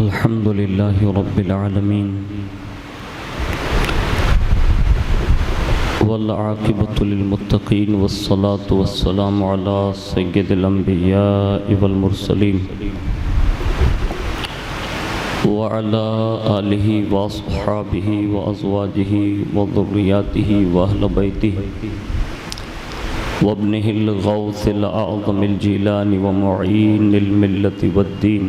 الحمد لله رب العالمين والعاقبة للمتقين والصلاة والسلام على سيد الأنبياء والمرسلين وعلى آله وأصحابه وأزواجه وذرياته وأهل بيته وابنه الغوث الأعظم الجيلاني ومعين الملة والدين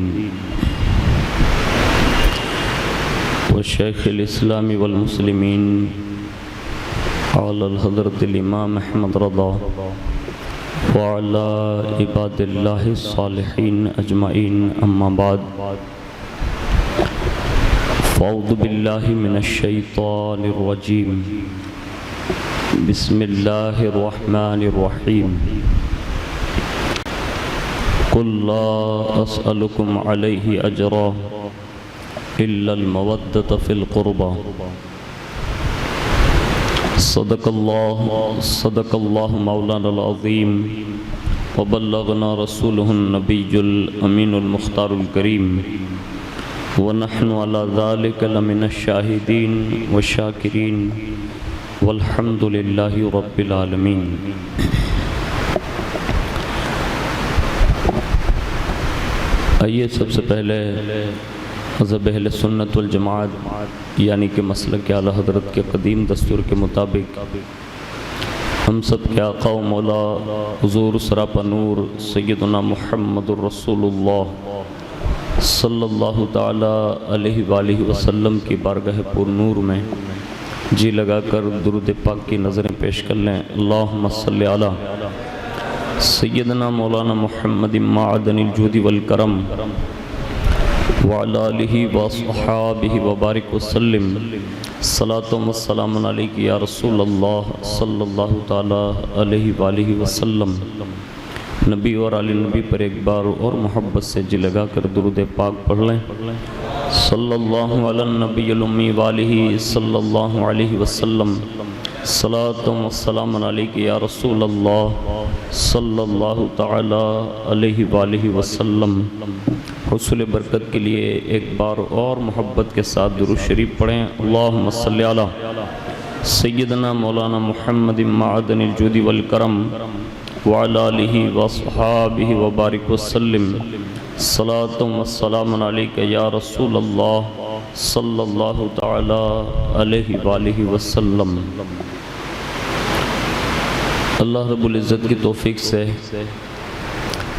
وشيخ الإسلام والمسلمين على الحضرة الإمام أحمد رضا وعلى عباد الله الصالحين أجمعين أما بعد فأعوذ بالله من الشيطان الرجيم بسم الله الرحمن الرحيم قل لا أسألكم عليه أجرا إلا المودة في القربى صدق الله مولانا العظيم وبلغنا رسوله النبي الأمين المختار الكريم ونحن على ذلك لمن الشاهدين والشاكرين والحمد لله رب العالمين. آئیے سب سے پہلے مذہب اہل سنت والجماعت یعنی کہ مسلک اعلیٰ حضرت کے قدیم دستور کے مطابق ہم سب کے آقا و مولا حضور سراپا نور سیدنا محمد الرسول اللہ صلی اللہ تعالی علیہ وآلہ وسلم کی بارگاہ پر نور میں جی لگا کر درود پاک کی نظریں پیش کر لیں. اللہم صلی علی سیدنا مولانا محمد معدن الجود والکرم وعلی آلہ وصحابہ وبارک وسلم. صلاۃ و سلام علیک یا رسول اللہ صلی اللہ تعالی علیہ وآلہ وسلم. نبی اور آل نبی پر ایک بار اور محبت سے جی لگا کر درود پاک پڑھ لیں. صلی اللہ علی النبی الامی وآلہ صلی اللہ علیہ وسلم. صلاۃ و سلام علیک یا رسول اللہ صلی اللہ تعالی علیہ وآلہ وسلم. حصول برکت کے لیے ایک بار اور محبت کے ساتھ درود شریف پڑھیں. اللہم صلی علی سیدنا مولانا محمد معدن الجود والکرم وعلی آلہ وصحابہ وبارک وسلم. صلاۃ و سلام علیک یا رسول اللہ صلی اللہ تعالی علیہ وآلہ وسلم. اللہ رب العزت کی توفیق سے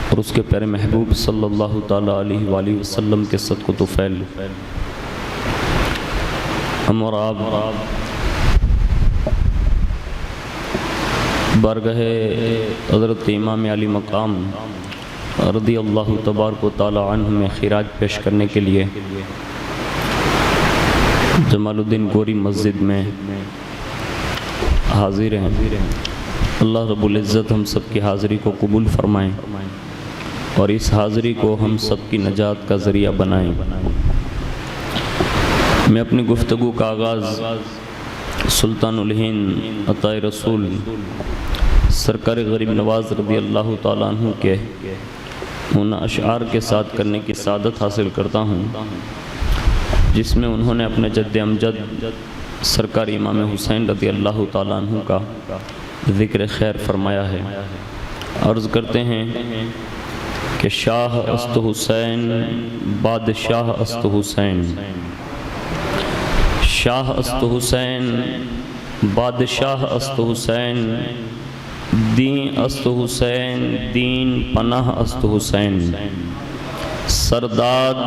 اور اس کے پیارے محبوب صلی اللہ تعالی علیہ وآلہ وسلم کے صدق و طفیل ہم اور آپ بارگاہ حضرت امام علی مقام رضی اللہ تبارک و تعالی عنہ میں خراج پیش کرنے کے لیے جمال الدین گوری مسجد میں حاضر ہیں. اللہ رب العزت ہم سب کی حاضری کو قبول فرمائیں اور اس حاضری کو ہم سب کی نجات کا ذریعہ بنائیں. میں اپنی گفتگو کا آغاز سلطان الہند عطائے رسول سرکار غریب نواز رضی اللہ تعالیٰ عنہ کے ان اشعار کے ساتھ کرنے کی سعادت حاصل کرتا ہوں جس میں انہوں نے اپنے جد امجد سرکار امام حسین رضی اللہ تعالیٰ عنہ کا ذکر خیر فرمایا ہے. عرض کرتے ہیں کہ شاہ است حسین بادشاہ است حسین، شاہ است حسین بادشاہ است حسین، دین است حسین دین پناہ است حسین، سرداد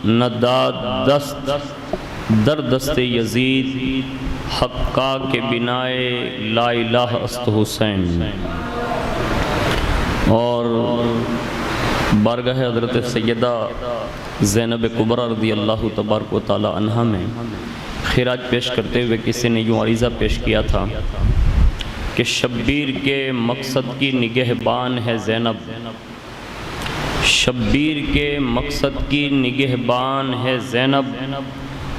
نداد دست در دست یزید حقا کے بنائے لا الہ است حسین. اور بارگاہ حضرت سیدہ زینب کبریٰ رضی اللہ تبارک و تعالی عنہا میں خراج پیش کرتے ہوئے کسی نے یوں عریضہ پیش کیا تھا کہ شبیر کے مقصد کی نگہبان ہے زینب، شبیر کے مقصد کی نگہبان ہے زینب،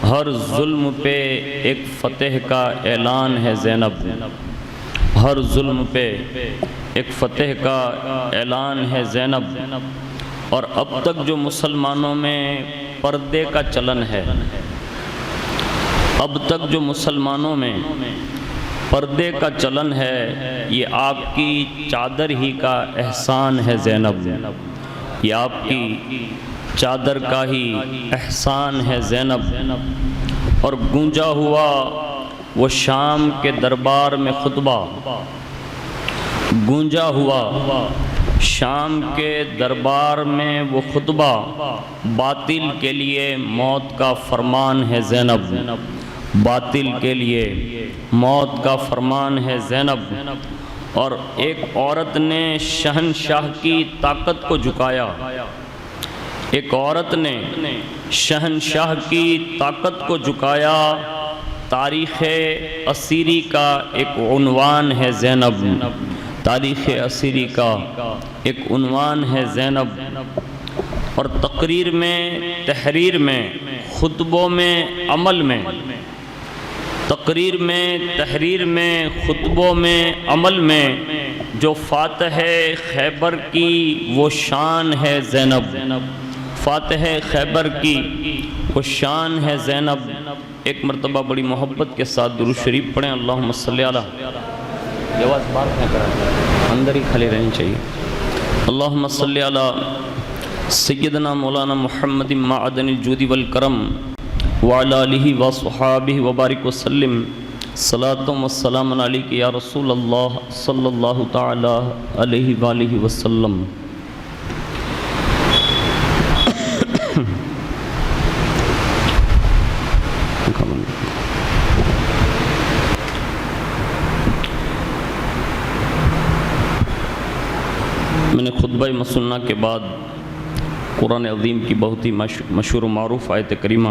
ہر ظلم پہ ایک فتح کا اعلان ہے زینب، ہر ظلم پہ ایک فتح کا اعلان ہے زینب. اور اب تک جو مسلمانوں میں پردے کا چلن ہے۔ اب تک جو مسلمانوں میں پردے کا چلن ہے، یہ آپ کی چادر ہی کا احسان ہے زینب، یہ آپ کی چادر کا ہی احسان ہے زینب۔ اور گونجا ہوا وہ شام کے دربار میں خطبہ، گونجا ہوا شام کے دربار میں وہ خطبہ، باطل کے لیے موت کا فرمان ہے زینب، باطل کے لیے موت کا فرمان ہے زینب۔ اور ایک عورت نے شہنشاہ کی طاقت کو جھکایا، ایک عورت نے شہنشاہ کی طاقت کو جھکایا، تاریخ اسیری کا ایک عنوان ہے زینب، تاریخ اسیری کا ایک عنوان ہے زینب۔ اور تقریر میں، تحریر میں، خطبوں میں، عمل میں، تقریر میں، تحریر میں، خطبوں میں، عمل میں جو فاتح خیبر کی وہ شان ہے زینب، فاتح خیبر کی وہ شان ہے زینب۔ ایک مرتبہ بڑی محبت کے ساتھ درود شریف پڑھیں، اللہم صلی علی، یہ آواز باہر نہ کریں، اندر ہی کھلی رہنی چاہیے۔ اللہم صلی علی سیدنا مولانا محمد معدن الجود والکرم وعلی آلہ وصحابہ وبارک وسلم، صلاۃ و سلام علیک یا رسول اللہ صلی اللہ تعالی علیہ وآلہ وسلم۔ میں نے خطبہ مسنہ کے بعد قرآن عظیم کی بہت ہی مشہور و معروف آیت کریمہ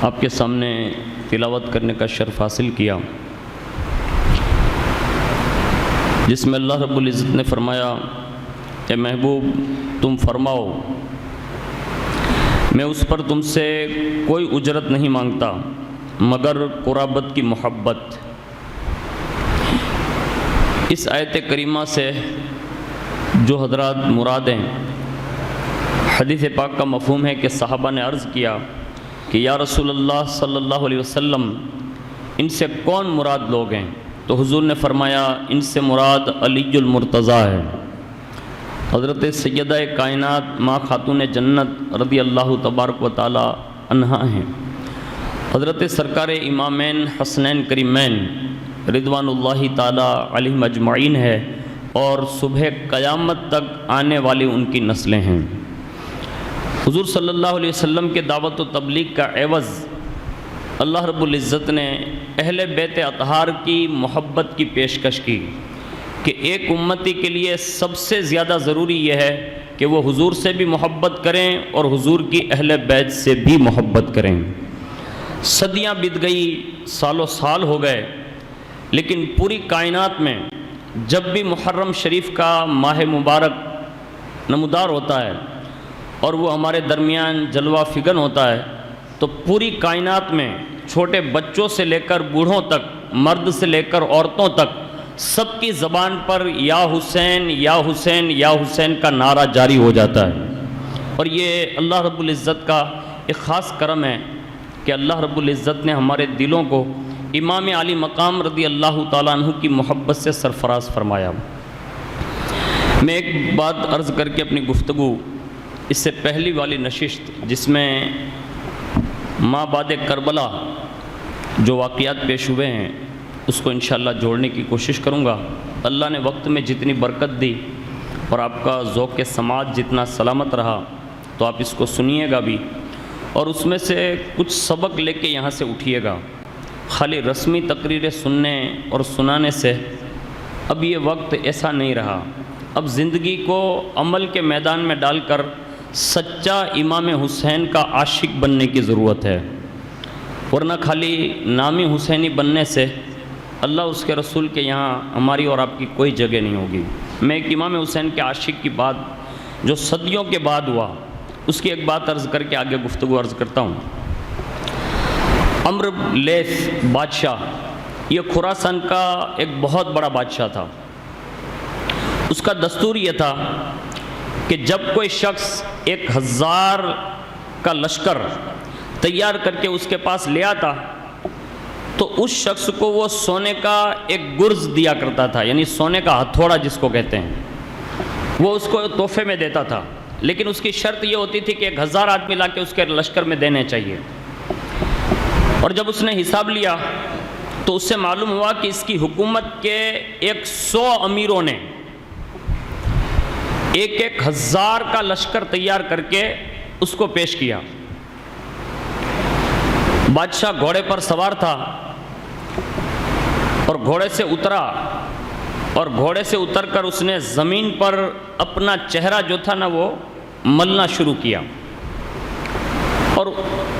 آپ کے سامنے تلاوت کرنے کا شرف حاصل کیا، جس میں اللہ رب العزت نے فرمایا، اے محبوب تم فرماؤ میں اس پر تم سے کوئی اجرت نہیں مانگتا مگر قرابت کی محبت۔ اس آیت کریمہ سے جو حضرات مرادیں، حدیث پاک کا مفہوم ہے کہ صحابہ نے عرض کیا کہ یا رسول اللہ صلی اللہ علیہ وسلم ان سے کون مراد لوگ ہیں؟ تو حضور نے فرمایا ان سے مراد علی المرتضیٰ ہے، حضرت سیدہ کائنات ماں خاتون جنت رضی اللہ تبارک و تعالی عنہا ہیں، حضرت سرکار امامین حسنین کریمین رضوان اللہ تعالی علیہم اجمعین ہے، اور صبح قیامت تک آنے والی ان کی نسلیں ہیں۔ حضور صلی اللہ علیہ وسلم کے دعوت و تبلیغ کا عوض اللہ رب العزت نے اہل بیت اطہار کی محبت کی پیشکش کی کہ ایک امتی کے لیے سب سے زیادہ ضروری یہ ہے کہ وہ حضور سے بھی محبت کریں اور حضور کی اہل بیت سے بھی محبت کریں۔ صدیاں بیت گئی، سالوں سال ہو گئے، لیکن پوری کائنات میں جب بھی محرم شریف کا ماہ مبارک نمودار ہوتا ہے اور وہ ہمارے درمیان جلوہ فگن ہوتا ہے تو پوری کائنات میں چھوٹے بچوں سے لے کر بوڑھوں تک، مرد سے لے کر عورتوں تک، سب کی زبان پر یا حسین یا حسین یا حسین کا نعرہ جاری ہو جاتا ہے۔ اور یہ اللہ رب العزت کا ایک خاص کرم ہے کہ اللہ رب العزت نے ہمارے دلوں کو امام علی مقام رضی اللہ تعالیٰ عنہ کی محبت سے سرفراز فرمایا۔ میں ایک بات عرض کر کے اپنی گفتگو، اس سے پہلی والی نشست جس میں ماں بعد کربلا جو واقعات پیش ہوئے ہیں اس کو انشاءاللہ جوڑنے کی کوشش کروں گا۔ اللہ نے وقت میں جتنی برکت دی اور آپ کا ذوق سماعت جتنا سلامت رہا تو آپ اس کو سنیے گا بھی، اور اس میں سے کچھ سبق لے کے یہاں سے اٹھیے گا۔ خالی رسمی تقریریں سننے اور سنانے سے اب یہ وقت ایسا نہیں رہا، اب زندگی کو عمل کے میدان میں ڈال کر سچا امام حسین کا عاشق بننے کی ضرورت ہے، ورنہ خالی نامی حسینی بننے سے اللہ اس کے رسول کے یہاں ہماری اور آپ کی کوئی جگہ نہیں ہوگی۔ میں ایک امام حسین کے عاشق کی بات جو صدیوں کے بعد ہوا اس کی ایک بات عرض کر کے آگے گفتگو عرض کرتا ہوں۔ عمرو لیث بادشاہ، یہ خراسان کا ایک بہت بڑا بادشاہ تھا۔ اس کا دستور یہ تھا کہ جب کوئی شخص 1000 کا لشکر تیار کر کے اس کے پاس لے آتا تو اس شخص کو وہ سونے کا ایک گرز دیا کرتا تھا، یعنی سونے کا ہتھوڑا جس کو کہتے ہیں، وہ اس کو تحفے میں دیتا تھا، لیکن اس کی شرط یہ ہوتی تھی کہ 1000 آدمی لا کے اس کے لشکر میں دینے چاہیے۔ اور جب اس نے حساب لیا تو اس سے معلوم ہوا کہ اس کی حکومت کے 100 امیروں نے 1000 کا لشکر تیار کر کے اس کو پیش کیا۔ بادشاہ گھوڑے پر سوار تھا اور گھوڑے سے اترا، اور گھوڑے سے اتر کر اس نے زمین پر اپنا چہرہ جو تھا نا وہ ملنا شروع کیا، اور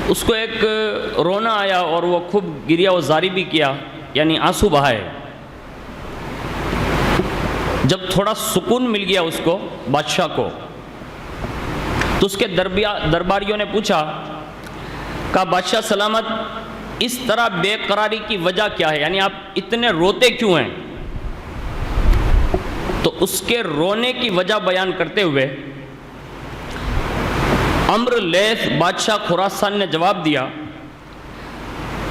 اس کو ایک رونا آیا اور وہ خوب گریا و زاری بھی کیا، یعنی آنسو بہائے۔ جب تھوڑا سکون مل گیا اس کو، بادشاہ کو، تو اس کے درباریوں نے پوچھا، کہا بادشاہ سلامت، اس طرح بے قراری کی وجہ کیا ہے، یعنی آپ اتنے روتے کیوں ہیں؟ تو اس کے رونے کی وجہ بیان کرتے ہوئے عمرو لیث بادشاہ خراسان نے جواب دیا،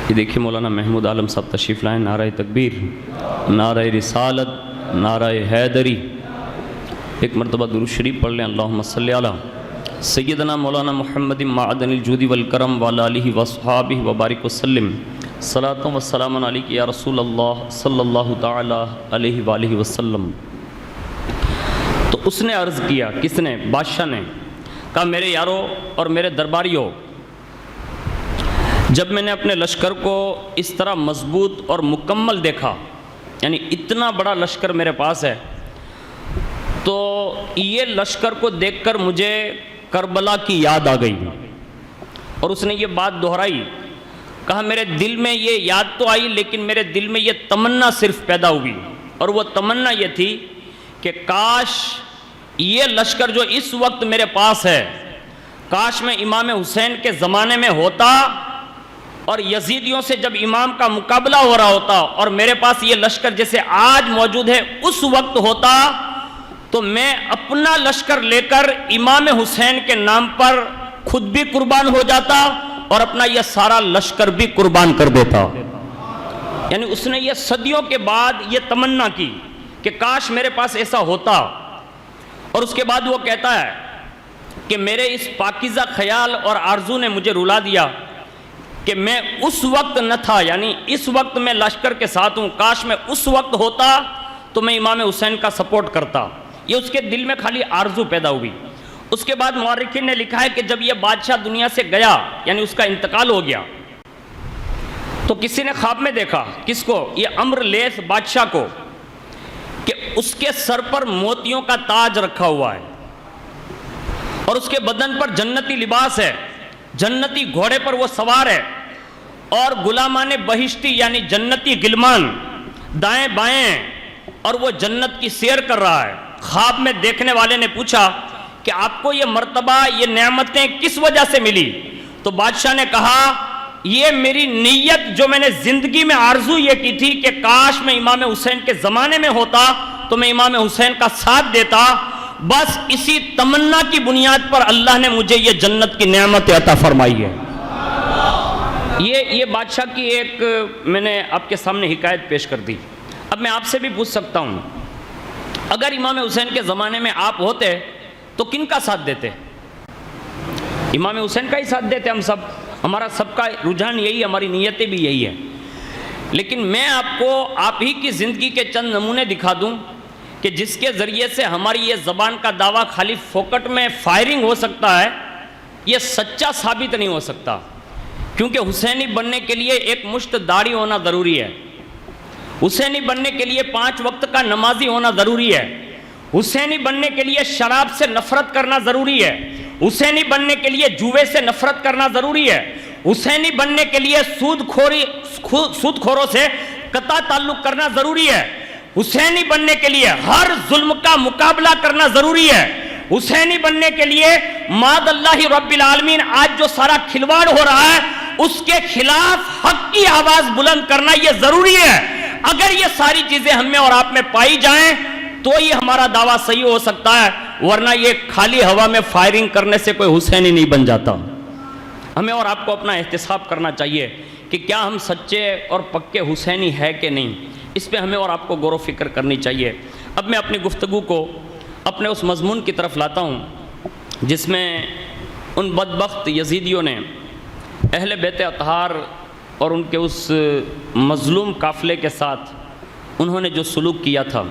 یہ دیکھیے مولانا محمود عالم صاحب تشریف لائیں، نعرہ تکبیر، نعرہ رسالت، نعرہ حیدری، ایک مرتبہ درود شریف پڑھ لیں، اللہم صلی علی سیدنا مولانا محمد معدن الجود والکرم وعلی آلہ وصحابہ وبارک وسلم، صلاۃ و سلام علیک یا رسول اللہ صلی اللہ تعالی علیہ وآلہ وسلم۔ تو اس نے عرض کیا، کس نے؟ بادشاہ نے کہا، میرے یاروں اور میرے درباریوں، جب میں نے اپنے لشکر کو اس طرح مضبوط اور مکمل دیکھا، یعنی اتنا بڑا لشکر میرے پاس ہے، تو یہ لشکر کو دیکھ کر مجھے کربلا کی یاد آ گئی، اور اس نے یہ بات دہرائی، کہا میرے دل میں یہ یاد تو آئی، لیکن میرے دل میں یہ تمنا صرف پیدا ہوئی، اور وہ تمنا یہ تھی کہ کاش یہ لشکر جو اس وقت میرے پاس ہے، کاش میں امام حسین کے زمانے میں ہوتا، اور یزیدیوں سے جب امام کا مقابلہ ہو رہا ہوتا اور میرے پاس یہ لشکر جیسے آج موجود ہے اس وقت ہوتا، تو میں اپنا لشکر لے کر امام حسین کے نام پر خود بھی قربان ہو جاتا اور اپنا یہ سارا لشکر بھی قربان کر دیتا۔ یعنی اس نے یہ صدیوں کے بعد یہ تمنا کی کہ کاش میرے پاس ایسا ہوتا، اور اس کے بعد وہ کہتا ہے کہ میرے اس پاکیزہ خیال اور آرزو نے مجھے رلا دیا کہ میں اس وقت نہ تھا، یعنی اس وقت میں لشکر کے ساتھ ہوں، کاش میں اس وقت ہوتا تو میں امام حسین کا سپورٹ کرتا۔ یہ اس کے دل میں خالی آرزو پیدا ہوئی۔ اس کے بعد مورخین نے لکھا ہے کہ جب یہ بادشاہ دنیا سے گیا، یعنی اس کا انتقال ہو گیا، تو کسی نے خواب میں دیکھا، کس کو؟ یہ عمرو لیث بادشاہ کو، کہ اس کے سر پر موتیوں کا تاج رکھا ہوا ہے، اور اس کے بدن پر جنتی لباس ہے، جنتی گھوڑے پر وہ سوار ہے، اور غلامان بہشتی یعنی جنتی غلمان دائیں بائیں، اور وہ جنت کی سیر کر رہا ہے۔ خواب میں دیکھنے والے نے پوچھا کہ آپ کو یہ مرتبہ، یہ نعمتیں کس وجہ سے ملی؟ تو بادشاہ نے کہا، یہ میری نیت جو میں نے زندگی میں آرزو یہ کی تھی کہ کاش میں امام حسین کے زمانے میں ہوتا تو میں امام حسین کا ساتھ دیتا، بس اسی تمنا کی بنیاد پر اللہ نے مجھے یہ جنت کی نعمت عطا فرمائی ہے۔ یہ بادشاہ کی ایک میں نے آپ کے سامنے حکایت پیش کر دی۔ اب میں آپ سے بھی پوچھ سکتا ہوں، اگر امام حسین کے زمانے میں آپ ہوتے تو کن کا ساتھ دیتے؟ امام حسین کا ہی ساتھ دیتے ہم سب، ہمارا سب کا رجحان یہی ہے، ہماری نیتیں بھی یہی ہیں۔ لیکن میں آپ کو آپ ہی کی زندگی کے چند نمونے دکھا دوں کہ جس کے ذریعے سے ہماری یہ زبان کا دعویٰ خالی فوکٹ میں فائرنگ ہو سکتا ہے، یہ سچا ثابت نہیں ہو سکتا، کیونکہ حسینی بننے کے لیے ایک مشت داڑھی ہونا ضروری ہے، حسینی بننے کے لیے 5 وقت کا نمازی ہونا ضروری ہے، حسینی بننے کے لیے شراب سے نفرت کرنا ضروری ہے، حسینی بننے کے لیے جوے سے نفرت کرنا ضروری ہے، حسینی بننے کے لیے سود خوروں سے قطع تعلق کرنا ضروری ہے، حسینی بننے کے لیے ہر ظلم کا مقابلہ کرنا ضروری ہے، حسینی بننے کے لیے ماد اللہ رب العالمین آج جو سارا کھلواڑ ہو رہا ہے اس کے خلاف حق کی آواز بلند کرنا یہ ضروری ہے۔ اگر یہ ساری چیزیں ہم میں اور آپ میں پائی جائیں تو یہ ہمارا دعویٰ صحیح ہو سکتا ہے، ورنہ یہ خالی ہوا میں فائرنگ کرنے سے کوئی حسینی نہیں بن جاتا۔ ہمیں اور آپ کو اپنا احتساب کرنا چاہیے کہ کیا ہم سچے اور پکے حسینی ہے کہ نہیں، اس پہ ہمیں اور آپ کو غور و فکر کرنی چاہیے۔ اب میں اپنی گفتگو کو اپنے اس مضمون کی طرف لاتا ہوں جس میں ان بدبخت یزیدیوں نے اہل بیت اطہار اور ان کے اس مظلوم قافلے کے ساتھ انہوں نے جو سلوک کیا تھا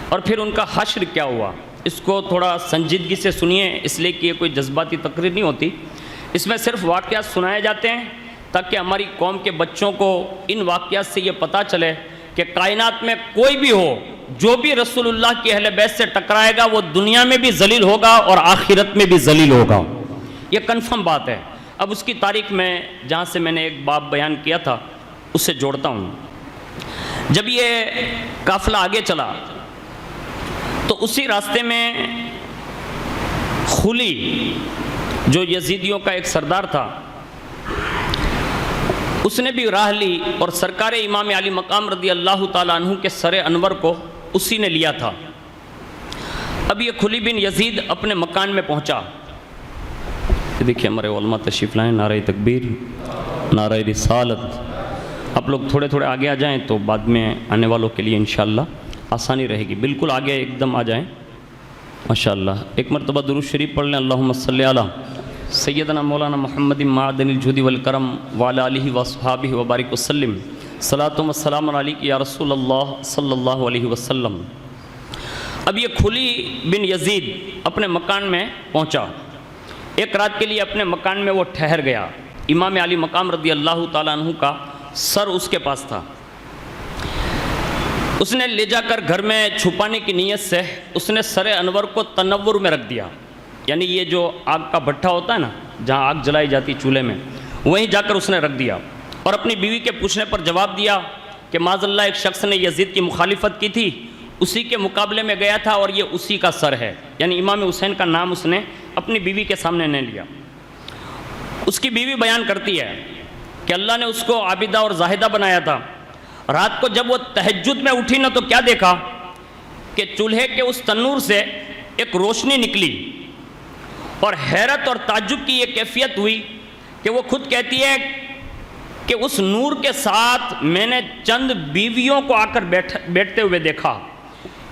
اور پھر ان کا حشر کیا ہوا، اس کو تھوڑا سنجیدگی سے سنیے، اس لیے کہ یہ کوئی جذباتی تقریر نہیں ہوتی، اس میں صرف واقعات سنائے جاتے ہیں تاکہ ہماری قوم کے بچوں کو ان واقعات سے یہ پتہ چلے کہ کائنات میں کوئی بھی ہو، جو بھی رسول اللہ کی اہل بیت سے ٹکرائے گا وہ دنیا میں بھی ذلیل ہوگا اور آخرت میں بھی ذلیل ہوگا، یہ کنفرم بات ہے۔ اب اس کی تاریخ میں جہاں سے میں نے ایک باب بیان کیا تھا اس سے جوڑتا ہوں۔ جب یہ قافلہ آگے چلا تو اسی راستے میں خلی جو یزیدیوں کا ایک سردار تھا اس نے بھی راہ لی اور سرکار امام علی مقام رضی اللہ تعالیٰ عنہ کے سر انور کو اسی نے لیا تھا۔ اب یہ خلی بن یزید اپنے مکان میں پہنچا، دیکھیے ہمارے علماء تشریف لائیں، نعرہ تکبیر، نعرہ رسالت۔ آپ لوگ تھوڑے تھوڑے آگے آ جائیں تو بعد میں آنے والوں کے لیے انشاءاللہ آسانی رہے گی، بالکل آگے ایک دم آ جائیں ماشاءاللہ۔ ایک مرتبہ درود شریف پڑھ لیں، اللہم صلی علی سیدنا مولانا محمد معدن الجود والکرم وعلی آلہ واصحابہ وبارک وسلم، صلاۃ و سلام علیک یا رسول اللہ صلی اللہ علیہ وسلم۔ اب یہ خلی بن یزید اپنے مکان میں پہنچا، ایک رات کے لیے اپنے مکان میں وہ ٹھہر گیا۔ امام علی مقام رضی اللہ تعالیٰ عنہ کا سر اس کے پاس تھا، اس نے لے جا کر گھر میں چھپانے کی نیت سے اس نے سر انور کو تنور میں رکھ دیا، یعنی یہ جو آگ کا بھٹا ہوتا ہے نا جہاں آگ جلائی جاتی چولہے میں، وہیں جا کر اس نے رکھ دیا اور اپنی بیوی کے پوچھنے پر جواب دیا کہ معاذ اللہ ایک شخص نے یزید کی مخالفت کی تھی، اسی کے مقابلے میں گیا تھا اور یہ اسی کا سر ہے، یعنی امام حسین کا نام اس نے اپنی بیوی کے سامنے نہیں لیا۔ اس کی بیوی بیان کرتی ہے کہ اللہ نے اس کو عابدہ اور زاہدہ بنایا تھا، رات کو جب وہ تہجد میں اٹھی نا تو کیا دیکھا کہ چولہے کے اس تنور سے ایک روشنی نکلی اور حیرت اور تعجب کی یہ کیفیت ہوئی کہ وہ خود کہتی ہے کہ اس نور کے ساتھ میں نے چند بیویوں کو آ کر بیٹھتے ہوئے دیکھا،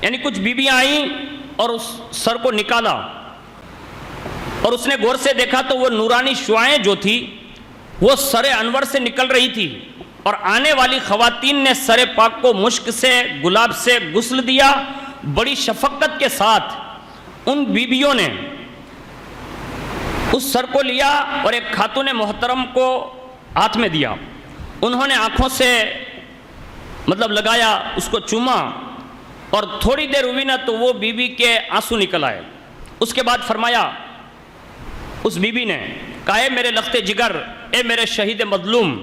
یعنی کچھ بیویاں آئیں اور اس سر کو نکالا اور اس نے غور سے دیکھا تو وہ نورانی شعائیں جو تھی وہ سر انور سے نکل رہی تھی اور آنے والی خواتین نے سر پاک کو مشک سے گلاب سے غسل دیا۔ بڑی شفقت کے ساتھ ان بیویوں نے اس سر کو لیا اور ایک خاتون محترم کو ہاتھ میں دیا، انہوں نے آنکھوں سے لگایا، اس کو چوما اور تھوڑی دیر ہوئی نا تو وہ بیوی کے آنسو نکل آئے۔ اس کے بعد فرمایا اس بیوی نے کہا اے میرے لخت جگر، اے میرے شہید مظلوم،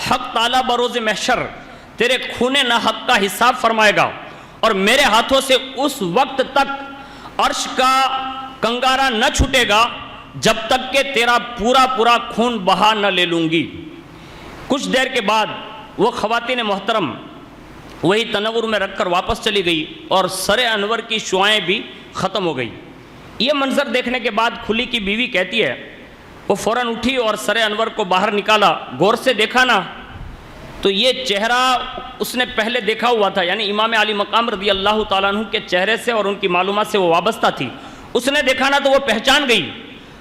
حق تعالیٰ بروز محشر تیرے خون نہ حق کا حساب فرمائے گا اور میرے ہاتھوں سے اس وقت تک عرش کا کنگارا نہ چھوٹے گا جب تک کہ تیرا پورا خون بہا نہ لے لوں گی۔ کچھ دیر کے بعد وہ خواتین محترم وہی تنور میں رکھ کر واپس چلی گئی اور سر انور کی شعائیں بھی ختم ہو گئی۔ یہ منظر دیکھنے کے بعد خلی کی بیوی کہتی ہے وہ فوراً اٹھی اور سر انور کو باہر نکالا، غور سے دیکھا نا تو یہ چہرہ اس نے پہلے دیکھا ہوا تھا، یعنی امام علی مقام رضی اللہ تعالیٰ عنہ کے چہرے سے اور ان کی معلومات سے وہ وابستہ تھی، اس نے دیکھا نا تو وہ پہچان گئی،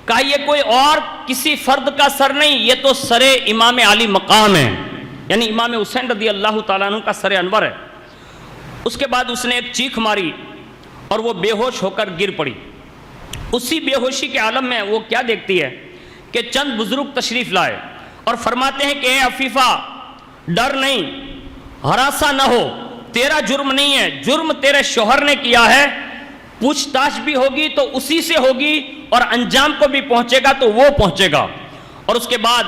کہا یہ کوئی اور کسی فرد کا سر نہیں، یہ تو سر امام علی مقام ہے، یعنی امام حسین رضی اللہ تعالیٰ عنہ کا سر انور ہے۔ اس کے بعد اس نے ایک چیخ ماری اور وہ بے ہوش ہو کر گر پڑی۔ اسی بے ہوشی کے عالم میں وہ کیا دیکھتی ہے کہ چند بزرگ تشریف لائے اور فرماتے ہیں کہ اے عفیفہ ڈر نہیں، ہراساں نہ ہو، تیرا جرم نہیں ہے، جرم تیرے شوہر نے کیا ہے، پوچھ تاچھ بھی ہوگی تو اسی سے ہوگی اور انجام کو بھی پہنچے گا تو وہ پہنچے گا۔ اور اس کے بعد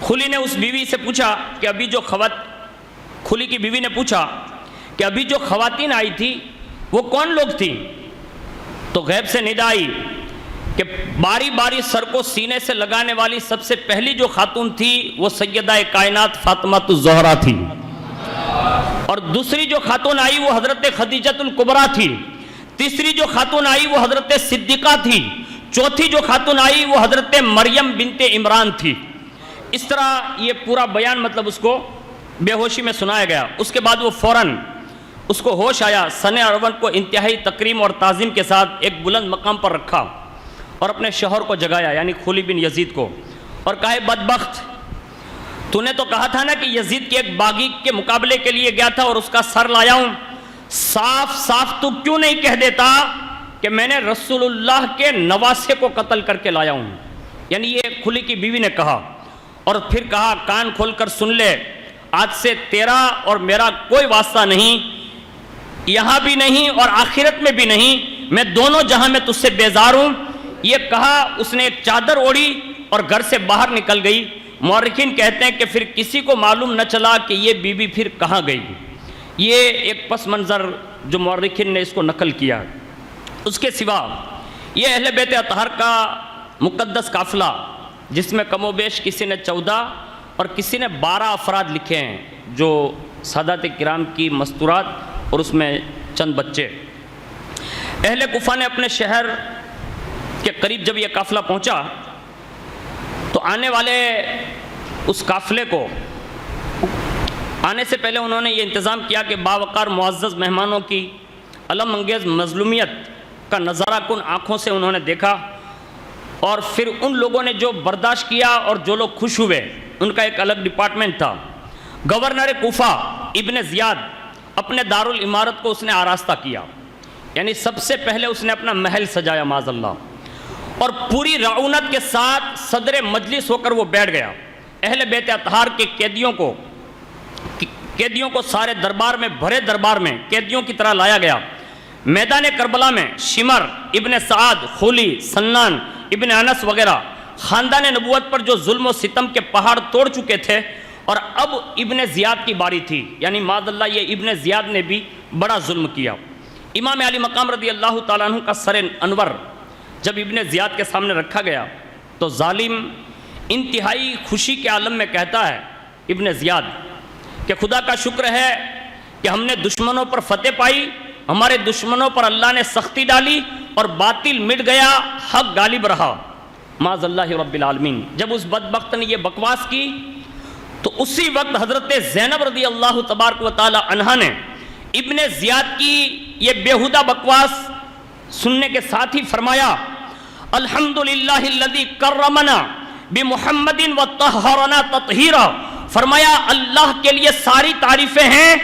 خلی نے اس بیوی سے پوچھا کہ خلی کی بیوی نے پوچھا کہ ابھی جو خواتین آئی تھی وہ کون لوگ تھیں؟ تو غیب سے ندا آئی کہ باری باری سر کو سینے سے لگانے والی سب سے پہلی جو خاتون تھی وہ سیدہ کائنات فاطمہ الزہرا تھی، اور دوسری جو خاتون آئی وہ حضرت خدیجہ الکبریٰ تھی، تیسری جو خاتون آئی وہ حضرت صدیقہ تھی، چوتھی جو خاتون آئی وہ حضرت مریم بنت عمران تھی۔ اس طرح یہ پورا بیان مطلب اس کو بے ہوشی میں سنایا گیا۔ اس کے بعد وہ فوراً اس کو ہوش آیا، سن 58 کو انتہائی تکریم اور تعظیم کے ساتھ ایک بلند مقام پر رکھا اور اپنے شوہر کو جگایا یعنی خولی بن یزید کو، اور کہا بدبخت، تو نے تو کہا تھا نا کہ یزید کے ایک باغی کے مقابلے کے لیے گیا تھا اور اس کا سر لایا ہوں، صاف صاف تو کیوں نہیں کہہ دیتا کہ میں نے رسول اللہ کے نواسے کو قتل کر کے لایا ہوں؟ یعنی یہ کھلی کی بیوی نے کہا، اور پھر کہا کان کھول کر سن لے، آج سے تیرا اور میرا کوئی واسطہ نہیں، یہاں بھی نہیں اور آخرت میں بھی نہیں، میں دونوں جہاں میں تجھ سے بیزار ہوں۔ یہ کہا اس نے ایک چادر اوڑھی اور گھر سے باہر نکل گئی۔ مورخین کہتے ہیں کہ پھر کسی کو معلوم نہ چلا کہ یہ بی بی پھر کہاں گئی۔ یہ ایک پس منظر جو مورخین نے اس کو نقل کیا۔ اس کے سوا یہ اہل بیت اطہار کا مقدس قافلہ، جس میں کم و بیش کسی نے 14 اور کسی نے 12 افراد لکھے ہیں جو سادات کرام کی مستورات، اور اس میں چند بچے۔ اہل کوفہ نے اپنے شہر کے قریب جب یہ قافلہ پہنچا تو آنے والے اس قافلے کو آنے سے پہلے انہوں نے یہ انتظام کیا کہ باوقار معزز مہمانوں کی علم انگیز مظلومیت کا نظارہ کن آنکھوں سے انہوں نے دیکھا، اور پھر ان لوگوں نے جو برداشت کیا اور جو لوگ خوش ہوئے ان کا ایک الگ ڈپارٹمنٹ تھا۔ گورنر کوفہ ابن زیاد اپنے دارالعمارت کو اس نے آراستہ کیا، یعنی سب سے پہلے اس نے اپنا محل سجایا معاذ اللہ، اور پوری رعونت کے ساتھ صدر مجلس ہو کر وہ بیٹھ گیا۔ اہل بیت اطہار کے قیدیوں کو سارے دربار میں، بھرے دربار میں قیدیوں کی طرح لایا گیا۔ میدان کربلا میں شمر ابن سعد، خولی، سنان ابن انس وغیرہ خاندان نبوت پر جو ظلم و ستم کے پہاڑ توڑ چکے تھے، اور اب ابن زیاد کی باری تھی، یعنی معاذ اللہ یہ ابن زیاد نے بھی بڑا ظلم کیا۔ امام علی مقام رضی اللہ تعالیٰ عنہ کا سر انور جب ابن زیاد کے سامنے رکھا گیا تو ظالم انتہائی خوشی کے عالم میں کہتا ہے ابن زیاد کہ خدا کا شکر ہے کہ ہم نے دشمنوں پر فتح پائی، ہمارے دشمنوں پر اللہ نے سختی ڈالی اور باطل مٹ گیا، حق غالب رہا، معاذ اللہ رب العالمین۔ جب اس بدبخت نے یہ بکواس کی تو اسی وقت حضرت زینب رضی اللہ تبارک و تعالی عنہا نے ابن زیاد کی یہ بیہودہ بکواس سننے کے ساتھ ہی فرمایا الحمدللہ الذی کرمنا بمحمد وطہرنا تطہیرا، فرمایا اللہ کے لیے ساری تعریفیں ہیں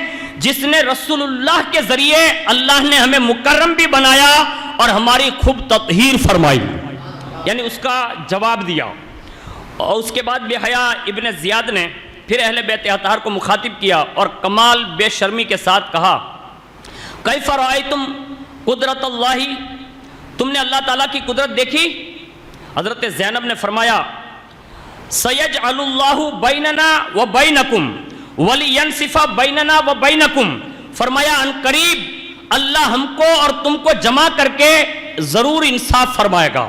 جس نے رسول اللہ کے ذریعے اللہ نے ہمیں مکرم بھی بنایا اور ہماری خوب تطہیر فرمائی، یعنی اس کا جواب دیا۔ اور اس کے بعد بے حیا ابن زیاد نے پھر اہل بیت اطہار کو مخاطب کیا اور کمال بے شرمی کے ساتھ کہا کیف رأیتم قدرت اللہ، تم نے اللہ تعالیٰ کی قدرت دیکھی؟ حضرت زینب نے فرمایا سیجعل اللہ بیننا و بینکم ولینصف بیننا و بینکم، فرمایا ان قریب اللہ ہم کو اور تم کو جمع کر کے ضرور انصاف فرمائے گا۔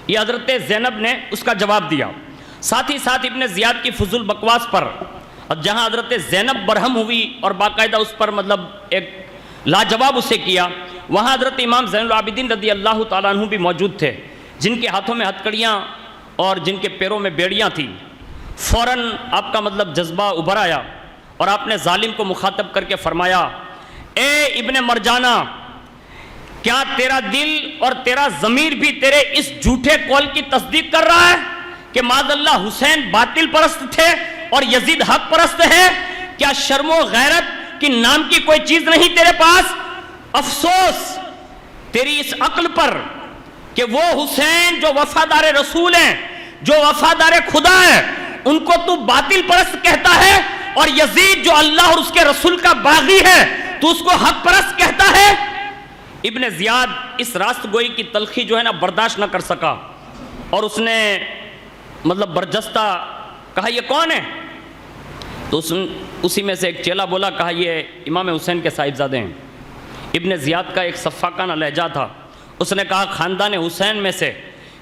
یہ حضرت زینب نے اس کا جواب دیا۔ ساتھ ہی ساتھ ابن زیاد کی فضول بکواس پر جہاں حضرت زینب برہم ہوئی اور باقاعدہ اس پر مطلب ایک لاجواب اسے کیا، وہاں حضرت امام زین العابدین رضی اللہ تعالیٰ عنہ بھی موجود تھے، جن کے ہاتھوں میں ہتھکڑیاں اور جن کے پیروں میں بیڑیاں تھیں۔ فوراً آپ کا مطلب جذبہ ابھر آیا اور آپ نے ظالم کو مخاطب کر کے فرمایا اے ابن مرجانہ، کیا تیرا دل اور تیرا ضمیر بھی تیرے اس جھوٹے قول کی تصدیق کر رہا ہے کہ معاذ اللہ حسین باطل پرست تھے اور یزید حق پرست ہے؟ کیا شرم و غیرت کی نام کی کوئی چیز نہیں تیرے پاس؟ افسوس تیری اس عقل پر کہ وہ حسین جو وفادار رسول ہیں، جو وفادار خدا ہیں، ان کو تو باطل پرست کہتا ہے، اور یزید جو اللہ اور اس کے رسول کا باغی ہے تو اس کو حق پرست کہتا ہے۔ ابن زیاد اس راست گوئی کی تلخی جو ہے نا برداشت نہ کر سکا، اور اس نے مطلب برجستہ کہا یہ کون ہے؟ تو اسی میں سے ایک چیلا بولا، کہا یہ امام حسین کے صاحبزادے ہیں۔ ابن زیاد کا ایک سفاکانہ لہجہ تھا، اس نے کہا خاندان حسین میں سے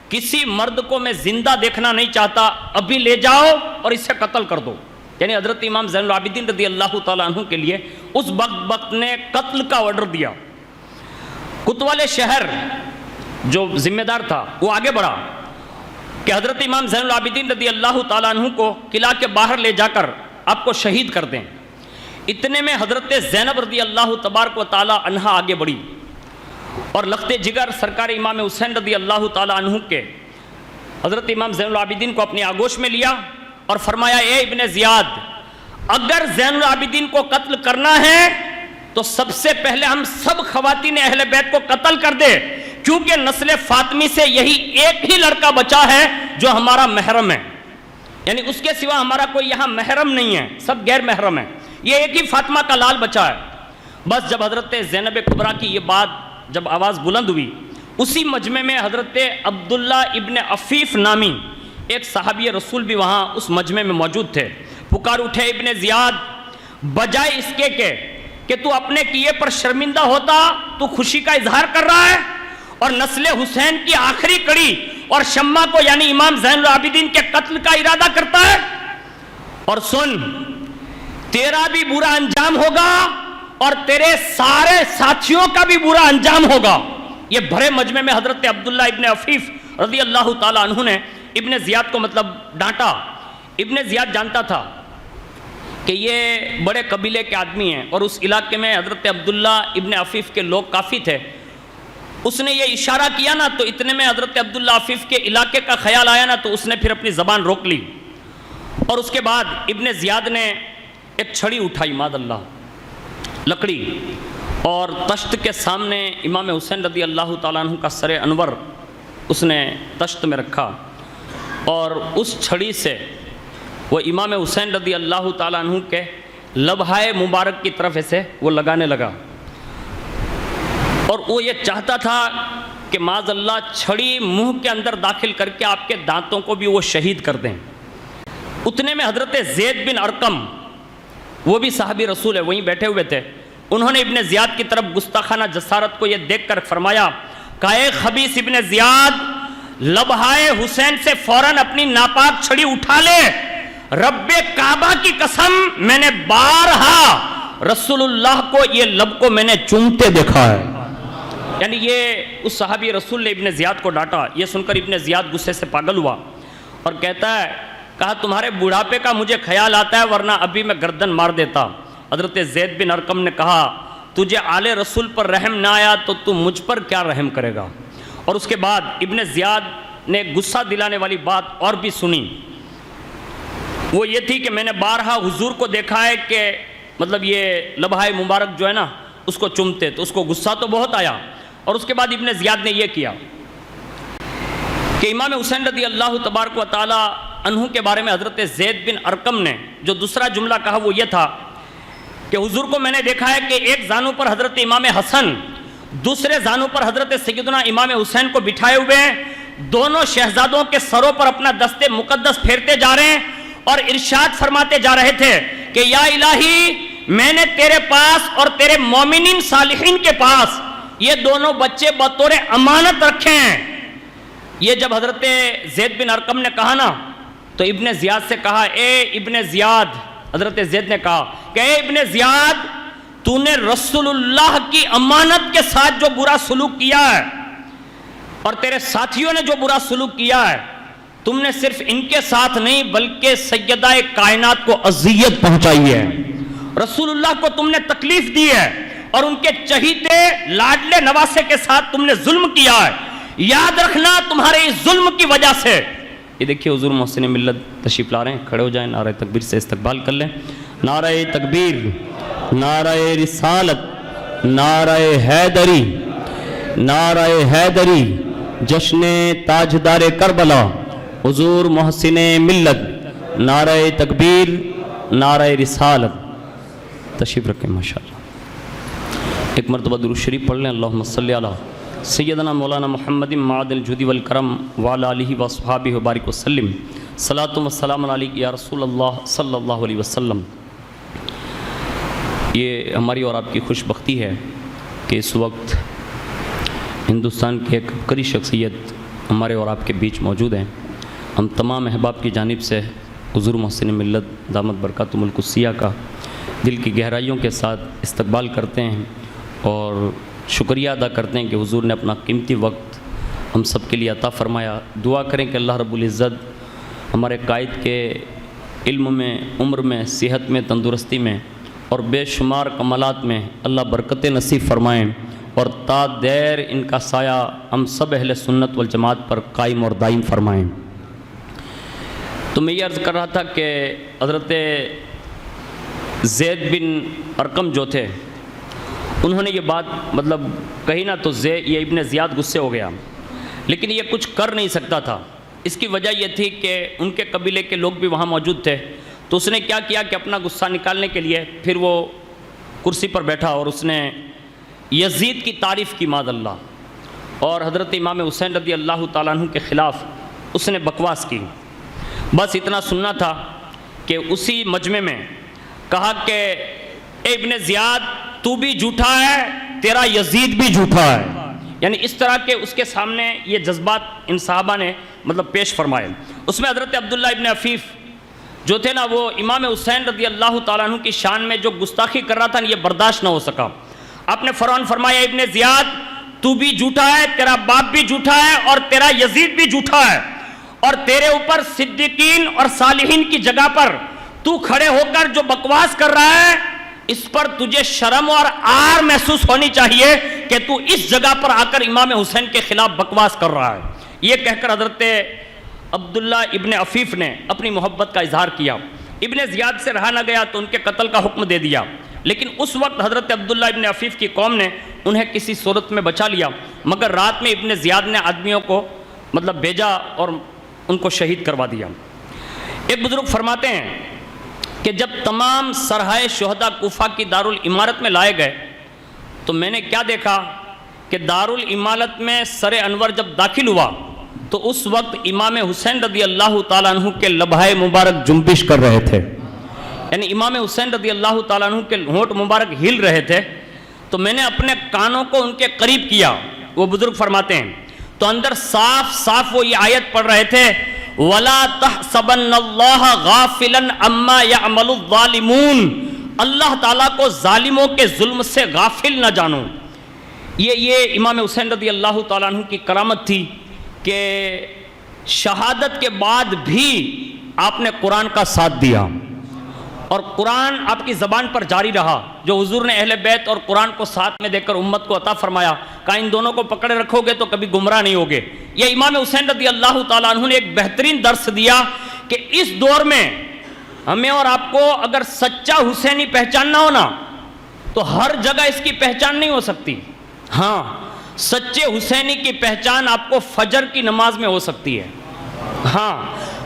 کسی مرد کو میں زندہ دیکھنا نہیں چاہتا، ابھی لے جاؤ اور اسے قتل کر دو۔ یعنی حضرت امام زین العابدین رضی اللہ تعالیٰ عنہ کے لیے اس وقت نے قتل کا آرڈر دیا۔ کوتوال شہر جو ذمہ دار تھا وہ آگے بڑھا کہ حضرت امام زین العابدین رضی اللہ تعالیٰ عنہ کو قلعہ کے باہر لے جا کر آپ کو شہید کر دیں۔ اتنے میں حضرت زینب رضی اللہ تبارک و تعالیٰ عنہ آگے بڑھی اور لخت جگر سرکار امام حسین رضی اللہ تعالیٰ عنہ کے حضرت امام زین العابدین کو اپنی آغوش میں لیا اور فرمایا اے ابن زیاد، اگر زین العابدین کو قتل کرنا ہے تو سب سے پہلے ہم سب خواتین اہل بیت کو قتل کر دے، کیونکہ نسل فاطمی سے یہی ایک ہی لڑکا بچا ہے جو ہمارا محرم ہے، یعنی اس کے سوا ہمارا کوئی یہاں محرم نہیں ہے، سب غیر محرم ہے، یہ ایک ہی فاطمہ کا لال بچا ہے۔ بس جب حضرت زینب کبریٰ کی یہ بات جب آواز بلند ہوئی، اسی مجمع میں حضرت عبداللہ ابن عفیف نامی ایک صحابی رسول بھی وہاں اس مجمع میں موجود تھے۔ پکار اٹھے ابن زیاد، بجائے اس کے کہ تو اپنے کیے پر شرمندہ ہوتا، تو خوشی کا اظہار کر رہا ہے اور نسل حسین کی آخری کڑی اور شمع کو یعنی امام زین العابدین کے قتل کا ارادہ کرتا ہے۔ اور سن، تیرا بھی برا انجام ہوگا اور تیرے سارے ساتھیوں کا بھی برا انجام ہوگا۔ یہ بھرے مجمع میں حضرت عبداللہ ابن عفیف رضی اللہ تعالیٰ عنہ نے ابن زیاد کو ڈانٹا۔ ابن زیاد جانتا تھا کہ یہ بڑے قبیلے کے آدمی ہیں اور اس علاقے میں حضرت عبداللہ ابن عفیف کے لوگ کافی تھے۔ اس نے یہ اشارہ کیا نا تو اتنے میں حضرت عبداللہ عفیف کے علاقے کا خیال آیا نا تو اس نے پھر اپنی زبان روک لی، اور اس کے بعد ابن زیاد نے ایک چھڑی اٹھائی، ماد اللہ لکڑی، اور تشت کے سامنے امام حسین رضی اللہ تعالیٰ عنہ کا سر انور اس نے تشت میں رکھا، اور اس چھڑی سے وہ امام حسین رضی اللہ تعالیٰ عنہ کے لبہائے مبارک کی طرف ایسے وہ لگانے لگا، اور وہ یہ چاہتا تھا کہ معاذ اللہ چھڑی منہ کے اندر داخل کر کے آپ کے دانتوں کو بھی وہ شہید کر دیں۔ اتنے میں حضرت زید بن ارقم، وہ بھی صحابی رسول ہے، وہیں بیٹھے ہوئے تھے، انہوں نے ابن زیاد کی طرف گستاخانہ جسارت کو یہ دیکھ کر فرمایا کہ اے خبیث ابن زیاد، لبہائے حسین سے فوراً اپنی ناپاک چھڑی اٹھا لے، رب کعبہ کی قسم میں نے بارہا رسول اللہ کو یہ لب کو میں نے چومتے دیکھا ہے۔ یعنی یہ اس صحابی رسول نے ابن زیاد کو ڈانٹا۔ یہ سن کر ابن زیاد غصے سے پاگل ہوا اور کہتا ہے، کہا تمہارے بڑھاپے کا مجھے خیال آتا ہے ورنہ ابھی میں گردن مار دیتا۔ حضرت زید بن ارقم نے کہا، تجھے آل رسول پر رحم نہ آیا تو تم مجھ پر کیا رحم کرے گا؟ اور اس کے بعد ابن زیاد نے غصہ دلانے والی بات اور بھی سنی، وہ یہ تھی کہ میں نے بارہا حضور کو دیکھا ہے کہ مطلب یہ لبہائے مبارک جو ہے نا اس کو چومتے، تو اس کو غصہ تو بہت آیا۔ اور اس کے بعد ابن زیاد نے یہ کیا کہ امام حسین رضی اللہ تبارک و تعالی عنہ کے بارے میں حضرت زید بن ارقم نے جو دوسرا جملہ کہا وہ یہ تھا کہ حضور کو میں نے دیکھا ہے کہ ایک زانو پر حضرت امام حسن، دوسرے زانو پر حضرت سیدنا امام حسین کو بٹھائے ہوئے ہیں، دونوں شہزادوں کے سروں پر اپنا دست مقدس پھیرتے جا رہے ہیں اور ارشاد فرماتے جا رہے تھے کہ یا الہی، میں نے تیرے پاس اور تیرے مومنین صالحین کے پاس یہ دونوں بچے بطور امانت رکھے ہیں۔ یہ جب حضرت زید بن ارقم نے کہا نا تو ابن زیاد سے کہا، اے ابن زیاد، حضرت زید نے کہا کہ اے ابن زیاد، تو نے رسول اللہ کی امانت کے ساتھ جو برا سلوک کیا ہے اور تیرے ساتھیوں نے جو برا سلوک کیا ہے، تم نے صرف ان کے ساتھ نہیں بلکہ سیدہ کائنات کو اذیت پہنچائی ہے، رسول اللہ کو تم نے تکلیف دی ہے اور ان کے چہیتے لاڈلے نواسے کے ساتھ تم نے ظلم کیا ہے، یاد رکھنا تمہارے اس ظلم کی وجہ سے۔ یہ دیکھیے حضور محسن ملت تشریف لا رہے ہیں، کھڑے ہو جائیں، نعرہ تکبیر سے استقبال کر لیں۔ نعرہ تکبیر، نعرہ رسالت، نعرہ حیدری، نعرہ حیدری، جشن تاجدار کربلا، حضور محسن ملت، نعرہ تکبیر، نعرہ رسالت۔ تشریف رکھیں ماشاءاللہ۔ ایک مرتبہ درود شریف پڑھ لیں، اللہم صلی علی سیدنا مولانا محمد معدن الجود والکرم وعلی آلہ وصحابہ وبارک وسلم، صلاۃ و سلام علیک یا رسول اللہ صلی اللہ علیہ وسلم۔ یہ ہماری اور آپ کی خوش بختی ہے کہ اس وقت ہندوستان کی ایک عبقری شخصیت ہمارے اور آپ کے بیچ موجود ہیں۔ ہم تمام احباب کی جانب سے حضور محسن ملت دامت برکاتہم القدسیہ کا دل کی گہرائیوں کے ساتھ استقبال کرتے ہیں اور شکریہ ادا کرتے ہیں کہ حضور نے اپنا قیمتی وقت ہم سب کے لیے عطا فرمایا۔ دعا کریں کہ اللہ رب العزت ہمارے قائد کے علم میں، عمر میں، صحت میں، تندرستی میں اور بے شمار کمالات میں اللہ برکت نصیب فرمائیں، اور تا دیر ان کا سایہ ہم سب اہل سنت والجماعت پر قائم اور دائم فرمائیں۔ تو میں یہ عرض کر رہا تھا کہ حضرت زید بن ارقم جو تھے انہوں نے یہ بات کہی نا، تو یہ ابن زیاد غصے ہو گیا، لیکن یہ کچھ کر نہیں سکتا تھا۔ اس کی وجہ یہ تھی کہ ان کے قبیلے کے لوگ بھی وہاں موجود تھے، تو اس نے کیا کیا کہ اپنا غصہ نکالنے کے لیے پھر وہ کرسی پر بیٹھا اور اس نے یزید کی تعریف کی معاذ اللہ، اور حضرت امام حسین رضی اللہ تعالیٰ عنہ کے خلاف اس نے بکواس کی۔ بس اتنا سننا تھا کہ اسی مجمع میں کہا کہ اے ابن زیاد تو بھی جھوٹا ہے، تیرا یزید بھی جھوٹا ہے، یعنی اس طرح کے اس کے سامنے یہ جذبات ان صحابہ نے پیش فرمائے۔ اس میں حضرت عبداللہ ابن عفیف جو تھے نا، وہ امام حسین رضی اللہ تعالیٰ عنہ کی شان میں جو گستاخی کر رہا تھا یہ برداشت نہ ہو سکا۔ آپ نے فوراً فرمایا ابن زیاد تو بھی جھوٹا ہے، تیرا باپ بھی جھوٹا ہے، اور تیرا یزید بھی جھوٹا ہے، اور تیرے اوپر صدیقین اور صالحین کی جگہ پر تو کھڑے ہو کر جو بکواس کر رہا ہے اس پر تجھے شرم اور عار محسوس ہونی چاہیے کہ تو اس جگہ پر آ کر امام حسین کے خلاف بکواس کر رہا ہے۔ یہ کہہ کر حضرت عبداللہ ابن عفیف نے اپنی محبت کا اظہار کیا۔ ابن زیاد سے رہا نہ گیا تو ان کے قتل کا حکم دے دیا، لیکن اس وقت حضرت عبداللہ ابن عفیف کی قوم نے انہیں کسی صورت میں بچا لیا، مگر رات میں ابن زیاد نے آدمیوں کو بھیجا اور ان کو شہید کروا دیا۔ ایک بزرگ فرماتے ہیں کہ جب تمام سرحائے شہداء کوفہ کی دارالامارت میں لائے گئے تو میں نے کیا دیکھا کہ دارالامارت میں سر انور جب داخل ہوا تو اس وقت امام حسین رضی اللہ تعالیٰ عنہ کے لبہائے مبارک جنبش کر رہے تھے، یعنی امام حسین رضی اللہ تعالیٰ عنہ کے ہونٹ مبارک ہل رہے تھے۔ تو میں نے اپنے کانوں کو ان کے قریب کیا، وہ بزرگ فرماتے ہیں تو اندر صاف صاف وہ یہ آیت پڑھ رہے تھے وَلَا تَحْسَبَنَّ اللَّهَ غَافِلًا عَمَّا يَعْمَلُ الظَّالِمُونَ، اللہ تعالیٰ کو ظالموں کے ظلم سے غافل نہ جانو۔ یہ امام حسین رضی اللہ تعالیٰ عنہ کی کرامت تھی کہ شہادت کے بعد بھی آپ نے قرآن کا ساتھ دیا اور قرآن آپ کی زبان پر جاری رہا، جو حضور نے اہل بیت اور قرآن کو ساتھ میں دے کر امت کو عطا فرمایا، کہا ان دونوں کو پکڑے رکھو گے تو کبھی گمراہ نہیں ہوگے۔ یہ امام حسین رضی اللہ تعالیٰ عنہ نے ایک بہترین درس دیا کہ اس دور میں ہمیں اور آپ کو اگر سچا حسینی پہچاننا ہو نا تو ہر جگہ اس کی پہچان نہیں ہو سکتی۔ ہاں، سچے حسینی کی پہچان آپ کو فجر کی نماز میں ہو سکتی ہے۔ ہاں،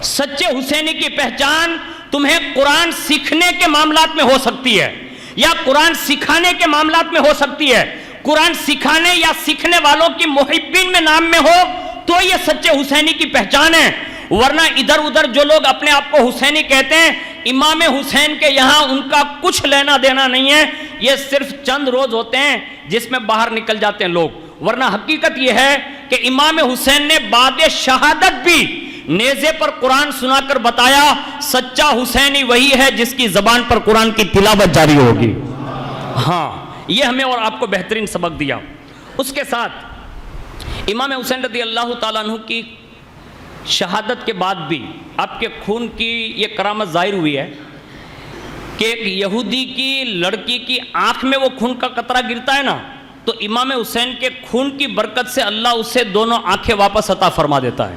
سچے حسینی کی پہچان تمہیں قرآن سیکھنے کے معاملات میں ہو سکتی ہے یا قرآن سکھانے کے معاملات میں ہو سکتی ہے۔ قرآن سکھانے یا سیکھنے والوں کی محبین میں نام میں ہو تو یہ سچے حسینی کی پہچان ہے، ورنہ ادھر ادھر جو لوگ اپنے آپ کو حسینی کہتے ہیں امام حسین کے یہاں ان کا کچھ لینا دینا نہیں ہے، یہ صرف چند روز ہوتے ہیں جس میں باہر نکل جاتے ہیں لوگ، ورنہ حقیقت یہ ہے کہ امام حسین نے بعد شہادت بھی نیزے پر قرآن سنا کر بتایا سچا حسینی وہی ہے جس کی زبان پر قرآن کی تلاوت جاری ہوگی۔ ہاں، یہ ہمیں اور آپ کو بہترین سبق دیا۔ اس کے ساتھ امام حسین رضی اللہ تعالیٰ عنہ کی شہادت کے بعد بھی آپ کے خون کی یہ کرامت ظاہر ہوئی ہے کہ ایک یہودی کی لڑکی کی آنکھ میں وہ خون کا قطرہ گرتا ہے نا، تو امام حسین کے خون کی برکت سے اللہ اسے دونوں آنکھیں واپس عطا فرما دیتا ہے۔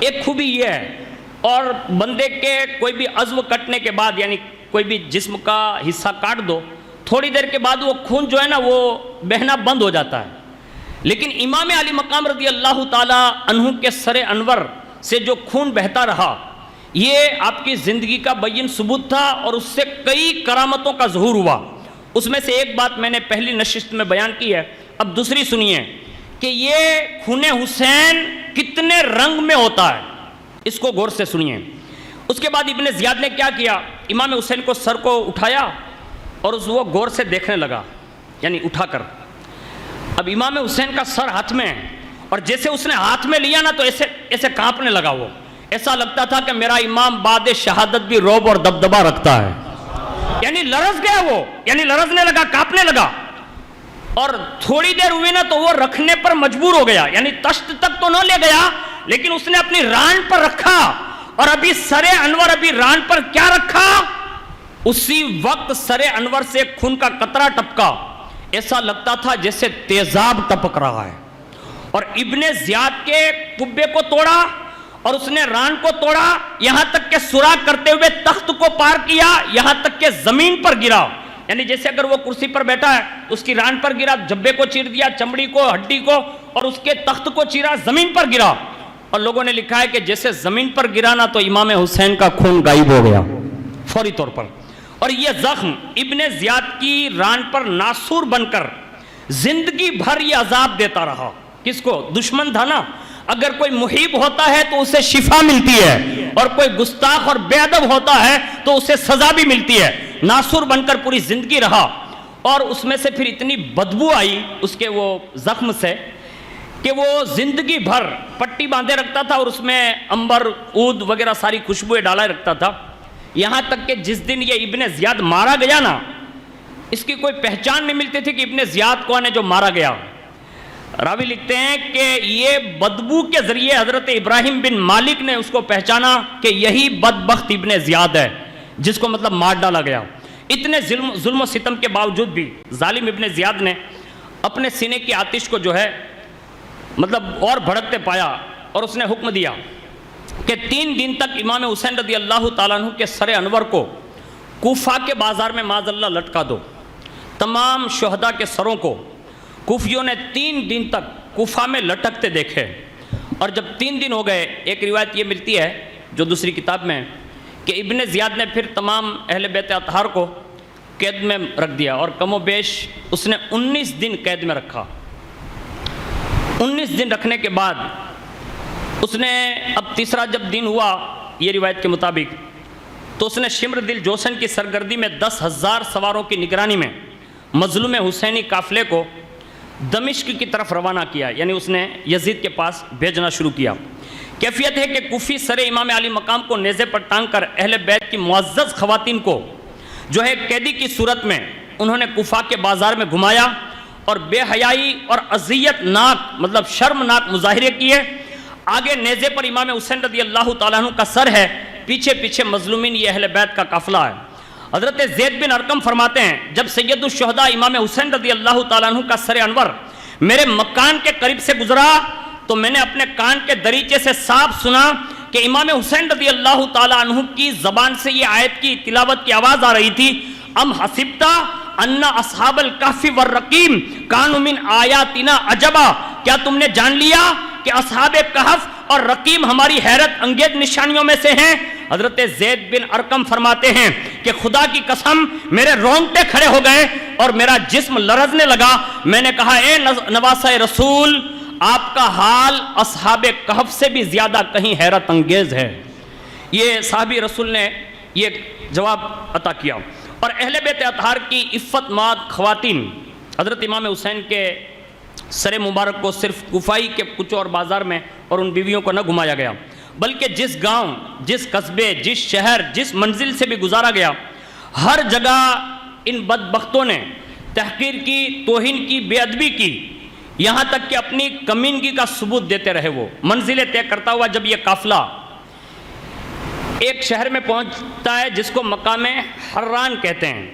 ایک خوبی یہ ہے، اور بندے کے کوئی بھی عضو کٹنے کے بعد یعنی کوئی بھی جسم کا حصہ کاٹ دو، تھوڑی دیر کے بعد وہ خون جو ہے نا وہ بہنا بند ہو جاتا ہے، لیکن امام علی مقام رضی اللہ تعالی عنہ کے سر انور سے جو خون بہتا رہا یہ آپ کی زندگی کا بین ثبوت تھا، اور اس سے کئی کرامتوں کا ظہور ہوا۔ اس میں سے ایک بات میں نے پہلی نشست میں بیان کی ہے، اب دوسری سنیے کہ یہ خون حسین کتنے رنگ میں ہوتا ہے، اس کو غور سے سنیے۔ اس کے بعد ابن زیاد نے کیا کیا، امام حسین کو سر کو اٹھایا اور وہ غور سے دیکھنے لگا، یعنی اٹھا کر۔ اب امام حسین کا سر ہاتھ میں ہے، اور جیسے اس نے ہاتھ میں لیا نا تو ایسے کانپنے لگا، وہ ایسا لگتا تھا کہ میرا امام بعد شہادت بھی رعب اور دبدبا رکھتا ہے، یعنی لرز گیا وہ، یعنی لرزنے لگا، کانپنے لگا۔ اور تھوڑی دیر ہوئی نا تو وہ رکھنے پر مجبور ہو گیا، یعنی تشت تک تو نہ لے گیا لیکن اس نے اپنی ران پر رکھا، اور ابھی سر انور ابھی ران پر کیا رکھا، اسی وقت سر انور سے خون کا قطرہ ٹپکا، ایسا لگتا تھا جیسے تیزاب ٹپک رہا ہے، اور ابن زیاد کے قبے کو توڑا اور اس نے ران کو توڑا، یہاں تک کہ سوراخ کرتے ہوئے تخت کو پار کیا، یہاں تک کہ زمین پر گرا، یعنی جیسے اگر وہ کرسی پر بیٹھا ہے اس کی ران پر گرا، جبے کو چیر دیا، چمڑی کو، ہڈی کو، اور اس کے تخت کو چیرا، زمین پر گرا، اور لوگوں نے لکھا ہے کہ جیسے زمین پر گرانا تو امام حسین کا خون غائب ہو گیا فوری طور پر، اور یہ زخم ابن زیاد کی ران پر ناسور بن کر زندگی بھر یہ عذاب دیتا رہا۔ کس کو؟ دشمن تھا نا، اگر کوئی محب ہوتا ہے تو اسے شفا ملتی ہے، اور کوئی گستاخ اور بے ادب ہوتا ہے تو اسے سزا بھی ملتی ہے۔ ناسور بن کر پوری زندگی رہا، اور اس میں سے پھر اتنی بدبو آئی اس کے وہ زخم سے کہ وہ زندگی بھر پٹی باندھے رکھتا تھا، اور اس میں عنبر، عود وغیرہ ساری خوشبوئیں ڈالا رکھتا تھا، یہاں تک کہ جس دن یہ ابن زیاد مارا گیا نا، اس کی کوئی پہچان نہیں ملتی تھی کہ ابن زیاد کون ہے جو مارا گیا۔ راوی لکھتے ہیں کہ یہ بدبو کے ذریعے حضرت ابراہیم بن مالک نے اس کو پہچانا کہ یہی بدبخت ابن زیاد ہے جس کو مطلب مار ڈالا گیا۔ اتنے ظلم و ستم کے باوجود بھی ظالم ابن زیاد نے اپنے سینے کی آتش کو جو ہے مطلب اور بھڑکتے پایا، اور اس نے حکم دیا کہ 3 دن تک امام حسین رضی اللہ تعالیٰ عنہ کے سر انور کو کوفہ کے بازار میں معاذ اللہ لٹکا دو۔ تمام شہداء کے سروں کو کوفیوں نے 3 دن تک کوفہ میں لٹکتے دیکھے، اور جب 3 دن ہو گئے، ایک روایت یہ ملتی ہے جو دوسری کتاب میں کہ ابن زیاد نے پھر تمام اہل بیت اطہار کو قید میں رکھ دیا، اور کم و بیش اس نے 19 دن قید میں رکھا۔ 19 دن رکھنے کے بعد اس نے اب تیسرا جب دن ہوا یہ روایت کے مطابق، تو اس نے شمر دل جوشن کی سرگردی میں 10,000 سواروں کی نگرانی میں مظلوم حسینی قافلے کو دمشق کی طرف روانہ کیا، یعنی اس نے یزید کے پاس بھیجنا شروع کیا۔ کیفیت ہے کہ کوفی سر امام علی مقام کو نیزے پر ٹانگ کر اہل بیت کی معزز خواتین کو جو ہے قیدی کی صورت میں انہوں نے کوفہ کے بازار میں گھمایا، اور بے حیائی اور اذیت ناک مطلب شرمناک مظاہرے کیے۔ آگے نیزے پر امام حسین رضی اللہ تعالیٰ عنہ کا سر ہے، پیچھے پیچھے مظلومین یہ اہل بیت کا قافلہ ہے۔ حضرت زید بن ارقم فرماتے ہیں جب سید الشہداء امام حسین رضی اللہ تعالیٰ عنہ کا سر انور میرے مکان کے قریب سے گزرا تو میں نے اپنے کان کے دریچے سے صاف سنا کہ امام حسین رضی اللہ تعالیٰ عنہ کی زبان سے یہ آیت کی تلاوت کی آواز آ رہی تھی، ام حسبتا ان اصحاب الکہف والرقیم کانوا من آیاتنا عجبا، کیا تم نے جان لیا کہ اصحاب کہف اور رقیم ہماری حیرت انگیز نشانیوں میں سے ہیں؟ حضرت زید بن ارقم فرماتے ہیں کہ خدا کی قسم میرے رونگٹے کھڑے ہو گئے اور میرا جسم لرزنے لگا۔ میں نے کہا اے نواسہ رسول، آپ کا حال اصحاب کہف سے بھی زیادہ کہیں حیرت انگیز ہے۔ یہ صحابی رسول نے یہ جواب عطا کیا، اور اہل بیت اطہار کی عفت ماد خواتین حضرت امام حسین کے سر مبارک کو صرف کوفائی کے کچھ اور بازار میں اور ان بیویوں کو نہ گھمایا گیا، بلکہ جس گاؤں، جس قصبے، جس شہر، جس منزل سے بھی گزارا گیا، ہر جگہ ان بدبختوں نے تحقیر کی، توہین کی، بے ادبی کی، یہاں تک کہ اپنی کمینگی کا ثبوت دیتے رہے۔ وہ منزلیں طے کرتا ہوا جب یہ قافلہ ایک شہر میں پہنچتا ہے جس کو مقام حران کہتے ہیں،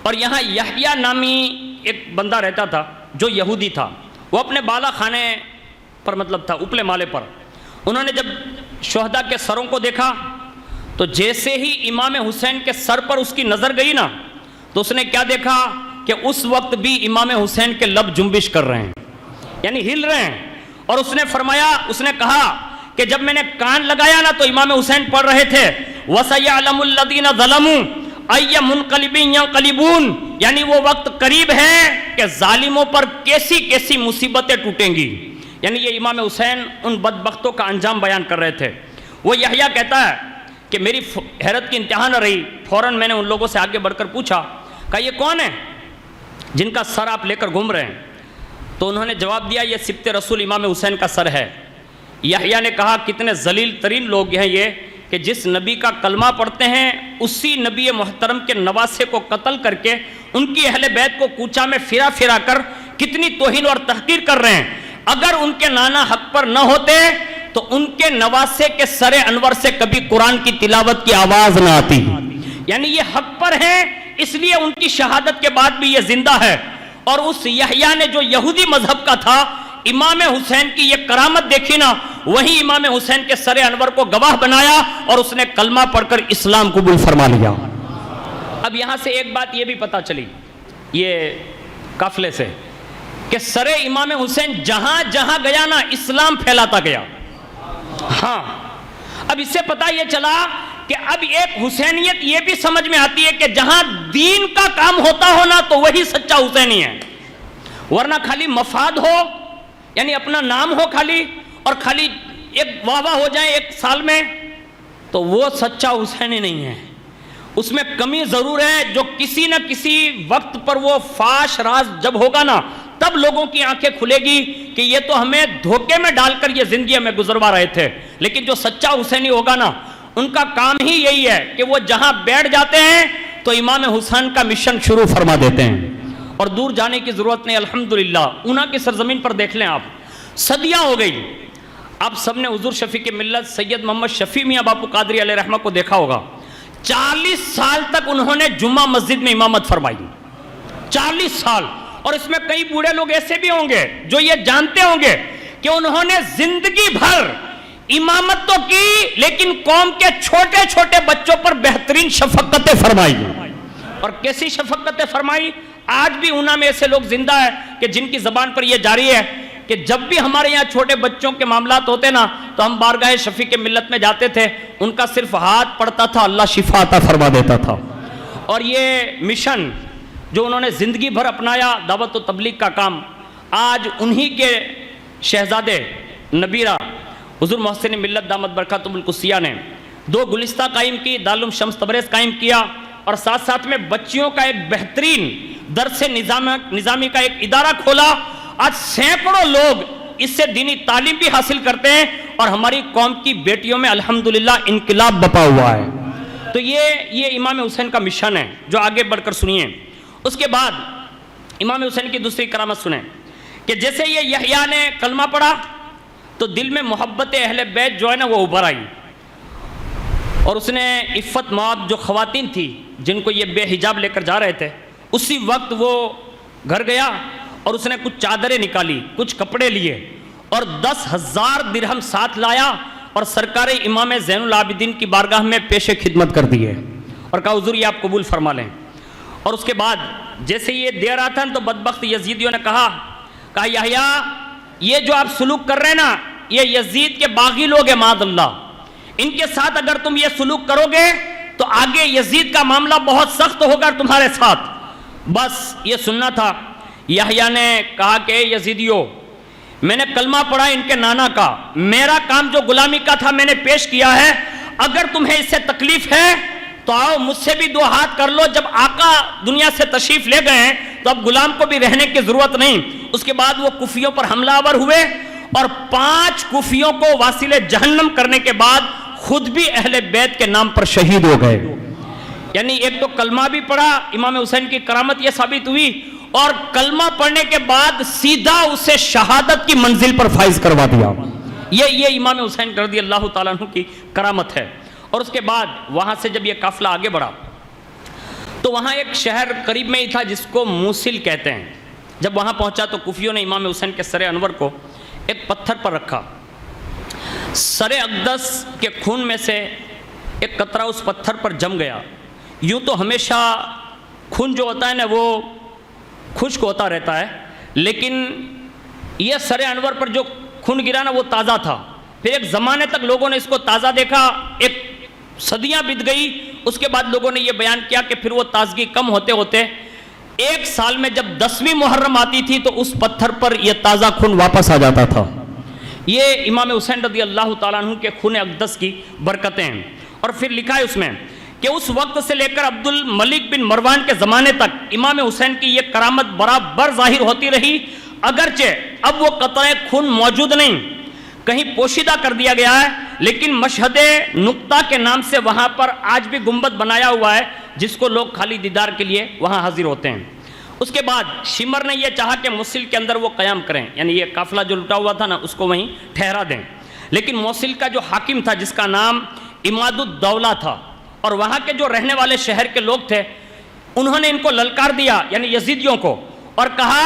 اور یہاں یحییٰ نامی ایک بندہ رہتا تھا جو یہودی تھا، وہ اپنے بالا خانے پر مطلب تھا، اوپلے مالے پر۔ انہوں نے جب شہداء کے سروں کو دیکھا تو جیسے ہی امام حسین کے سر پر اس کی نظر گئی نا، تو اس نے کیا دیکھا کہ اس وقت بھی امام حسین کے لب جنبش کر رہے ہیں، یعنی ہل رہے ہیں، اور اس نے فرمایا، اس نے کہا کہ جب میں نے کان لگایا نا تو امام حسین پڑھ رہے تھے وَسَيَعْلَمُ الَّذِينَ ظَلَمُوا أَيَّ مُنْقَلِبٍ يَنْقَلِبُونَ، یعنی وہ وقت قریب ہے کہ ظالموں پر کیسی کیسی مصیبتیں ٹوٹیں گی۔ یعنی یہ امام حسین ان بدبختوں کا انجام بیان کر رہے تھے۔ وہ یحییٰ کہتا ہے کہ میری حیرت کی انتہا نہ رہی، فوراً میں نے ان لوگوں سے آگے بڑھ کر پوچھا کہ یہ کون ہے جن کا سر آپ لے کر گھوم رہے ہیں؟ تو انہوں نے جواب دیا یہ سبط رسول امام حسین کا سر ہے۔ یحییٰ نے کہا کتنے ذلیل ترین لوگ ہیں یہ کہ جس نبی کا کلمہ پڑھتے ہیں اسی نبی محترم کے نواسے کو قتل کر کے ان کی اہل بیت کو کوچہ میں پھرا کر کتنی توہین اور تحقیر کر رہے ہیں. اگر ان کے نانا حق پر نہ ہوتے تو ان کے نواسے کے سر انور سے کبھی قرآن کی تلاوت کی آواز نہ آتی. یعنی یہ حق پر ہیں اس لیے ان کی شہادت کے بعد بھی یہ زندہ ہے. اور اس یحییٰ نے جو یہودی مذہب کا تھا امام حسین کی یہ کرامت دیکھی نا, وہی امام حسین کے سر انور کو گواہ بنایا اور اس نے کلمہ پڑھ کر اسلام قبول فرما لیا. اب یہاں سے ایک بات یہ بھی پتا چلی یہ قافلے سے کہ سر امام حسین جہاں جہاں گیا نا اسلام پھیلاتا گیا. ہاں, اب اس سے پتا یہ چلا کہ اب ایک حسینیت یہ بھی سمجھ میں آتی ہے کہ جہاں دین کا کام ہوتا ہو نا تو وہی سچا حسینی ہے, ورنہ خالی مفاد ہو یعنی اپنا نام ہو خالی اور خالی ایک واہ واہ ہو جائے ایک سال میں تو وہ سچا حسینی نہیں ہے. اس میں کمی ضرور ہے جو کسی نہ کسی وقت پر وہ فاش راز جب ہوگا نا تب لوگوں کی آنکھیں کھلے گی کہ یہ تو ہمیں دھوکے میں ڈال کر یہ زندگی ہمیں گزروا رہے تھے. لیکن جو سچا حسینی ہوگا نا ان کا کام ہی یہی ہے کہ وہ جہاں بیٹھ جاتے ہیں تو امام حسین کا مشن شروع فرما دیتے ہیں اور دور جانے کی ضرورت نہیں. الحمدللہ اونا کی سرزمین پر دیکھ لیں آپ, صدیاں ہو گئی. آپ سب نے حضور شفیع ملت سید محمد شفیع میاں باپو قادری علیہ رحمہ کو دیکھا ہوگا. 40 سال تک انہوں نے جمعہ مسجد میں امامت فرمائی, 40 سال. اور اس میں کئی بوڑھے لوگ ایسے بھی ہوں گے جو یہ جانتے ہوں گے کہ انہوں نے زندگی بھر امامت تو کی لیکن قوم کے چھوٹے چھوٹے بچوں پر بہترین شفقتیں فرمائی. اور کیسی شفقتیں فرمائی؟ آج بھی اونا میں ایسے لوگ زندہ ہیں کہ جن کی زبان پر یہ جاری ہے کہ جب بھی ہمارے یہاں چھوٹے بچوں کے معاملات ہوتے نا تو ہم بارگاہ شفیع ملت میں جاتے تھے, ان کا صرف ہاتھ پڑتا تھا اللہ شفا عطا فرما دیتا تھا. اور یہ مشن جو انہوں نے زندگی بھر اپنایا دعوت و تبلیغ کا کام, آج انہی کے شہزادے نبیرہ حضور محسن ملت دامت برکاتہم القدسیہ نے 2 گلستہ قائم کی, دارالعلوم شمس تبریز قائم کیا اور ساتھ ساتھ میں بچیوں کا ایک بہترین درس نظامی کا ایک ادارہ کھولا. آج سینکڑوں لوگ اس سے دینی تعلیم بھی حاصل کرتے ہیں اور ہماری قوم کی بیٹیوں میں الحمدللہ انقلاب بپا ہوا ہے. تو یہ امام حسین کا مشن ہے جو آگے بڑھ کر سنیے. اس کے بعد امام حسین کی دوسری کرامت سنیں کہ جیسے یہ یحییٰ نے کلمہ پڑھا تو دل میں محبت اہل بیت جو ہے نا وہ ابھر آئی اور اس نے عفت مواب جو خواتین تھی جن کو یہ بے حجاب لے کر جا رہے تھے اسی وقت وہ گھر گیا اور اس نے کچھ چادریں نکالی, کچھ کپڑے لیے اور 10,000 درہم ساتھ لایا اور سرکار امام زین العابدین کی بارگاہ میں پیش خدمت کر دیے اور کہا حضور یہ آپ قبول فرما لیں. اور اس کے بعد جیسے یہ دے رہا تھا تو بدبخت یزیدیوں نے کہا یحییٰ یہ جو آپ سلوک کر رہے ہیں نا یہ یزید کے باغی لوگ ہیں معاذ اللہ, ان کے ساتھ اگر تم یہ سلوک کرو گے تو آگے یزید کا معاملہ بہت سخت ہوگا تمہارے ساتھ. بس یہ سننا تھا. یحییٰ نے کہا کہ یزیدیوں میں نے کلمہ پڑھا ان کے نانا کا, میرا کام جو غلامی کا تھا میں نے پیش کیا ہے, اگر تمہیں اس سے تکلیف ہے تو آؤ مجھ سے بھی 2 ہاتھ کر لو. جب آقا دنیا سے تشریف لے گئے ہیں تو اب غلام کو بھی رہنے کی ضرورت نہیں. اس کے بعد وہ کوفیوں پر حملہ آور ہوئے اور 5 کوفیوں کو واصل جہنم کرنے کے بعد خود بھی اہل بیت کے نام پر شہید ہو گئے. یعنی ایک تو کلمہ بھی پڑھا, امام حسین کی کرامت یہ ثابت ہوئی اور کلمہ پڑھنے کے بعد سیدھا اسے شہادت کی منزل پر فائز کروا دیا. یہ امام حسین رضی اللہ تعالیٰ عنہ کی کرامت ہے. اور اس کے بعد وہاں سے جب یہ قافلہ آگے بڑھا تو وہاں ایک شہر قریب میں ہی تھا جس کو موصل کہتے ہیں. جب وہاں پہنچا تو کوفیوں نے امام حسین کے سر انور کو ایک پتھر پر رکھا, سر اقدس کے خون میں سے ایک قطرہ اس پتھر پر جم گیا. یوں تو ہمیشہ خون جو ہوتا ہے نا وہ خشک ہوتا رہتا ہے, لیکن یہ سر انور پر جو خون گرا نا وہ تازہ تھا. پھر ایک زمانے تک لوگوں نے اس کو تازہ دیکھا, ایک صدیاں بیت گئی. اس کے بعد لوگوں نے یہ بیان کیا کہ پھر وہ تازگی کم ہوتے ہوتے 1 سال میں جب 10ویں محرم آتی تھی تو اس پتھر پر یہ تازہ خون واپس آ جاتا تھا. یہ امام حسین رضی اللہ تعالیٰ عنہ کے خون اقدس کی برکتیں ہیں. اور پھر لکھا ہے اس میں کہ اس وقت سے لے کر عبد الملک بن مروان کے زمانے تک امام حسین کی یہ کرامت برابر ظاہر ہوتی رہی, اگرچہ اب وہ قطرہ خون موجود نہیں, کہیں پوشیدہ کر دیا گیا ہے, لیکن مشہد نقطہ کے نام سے وہاں پر آج بھی گنبد بنایا ہوا ہے جس کو لوگ خالی دیدار کے لیے وہاں حاضر ہوتے ہیں۔ اس کے بعد شمر نے یہ چاہا کہ موصل کے اندر وہ قیام کریں، یعنی یہ قافلہ جو لٹا ہوا تھا نا اس کو وہیں ٹھہرا دیں، لیکن موصل کا جو حاکم تھا جس کا نام اماد الدولہ تھا اور وہاں کے جو رہنے والے شہر کے لوگ تھے انہوں نے ان کو للکار دیا، یعنی یزیدیوں کو، اور کہا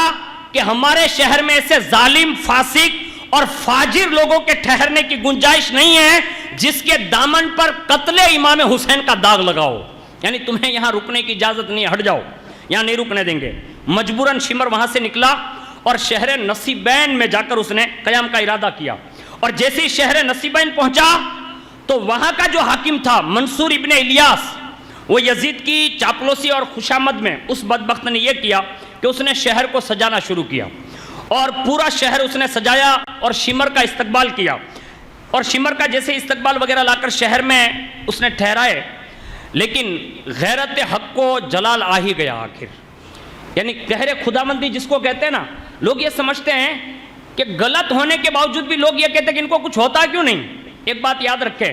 کہ ہمارے شہر میں ایسے ظالم، فاسق اور فاجر لوگوں کے ٹھہرنے کی گنجائش نہیں ہے جس کے دامن پر قتل امام حسین کا داغ لگاؤ، یعنی تمہیں یہاں رکنے کی اجازت نہیں، ہٹ جاؤ، یہاں نہیں رکنے دیں گے۔ مجبوراً شمر وہاں سے نکلا اور شہر نصیبین میں جا کر اس نے قیام کا ارادہ کیا، اور جیسے ہی شہر نصیبین پہنچا تو وہاں کا جو حاکم تھا منصور ابن الیاس، وہ یزید کی چاپلوسی اور خوشامد میں اس بدبخت نے یہ کیا کہ اس نے شہر کو سجانا شروع کیا، اور پورا شہر اس نے سجایا اور شمر کا استقبال کیا، اور شمر کا جیسے استقبال وغیرہ لا کر شہر میں اس نے ٹھہرائے، لیکن غیرت حق کو جلال آ ہی گیا آخر، یعنی قہر خداوندی جس کو کہتے ہیں نا، لوگ یہ سمجھتے ہیں کہ غلط ہونے کے باوجود بھی لوگ یہ کہتے ہیں کہ ان کو کچھ ہوتا کیوں نہیں۔ ایک بات یاد رکھیں،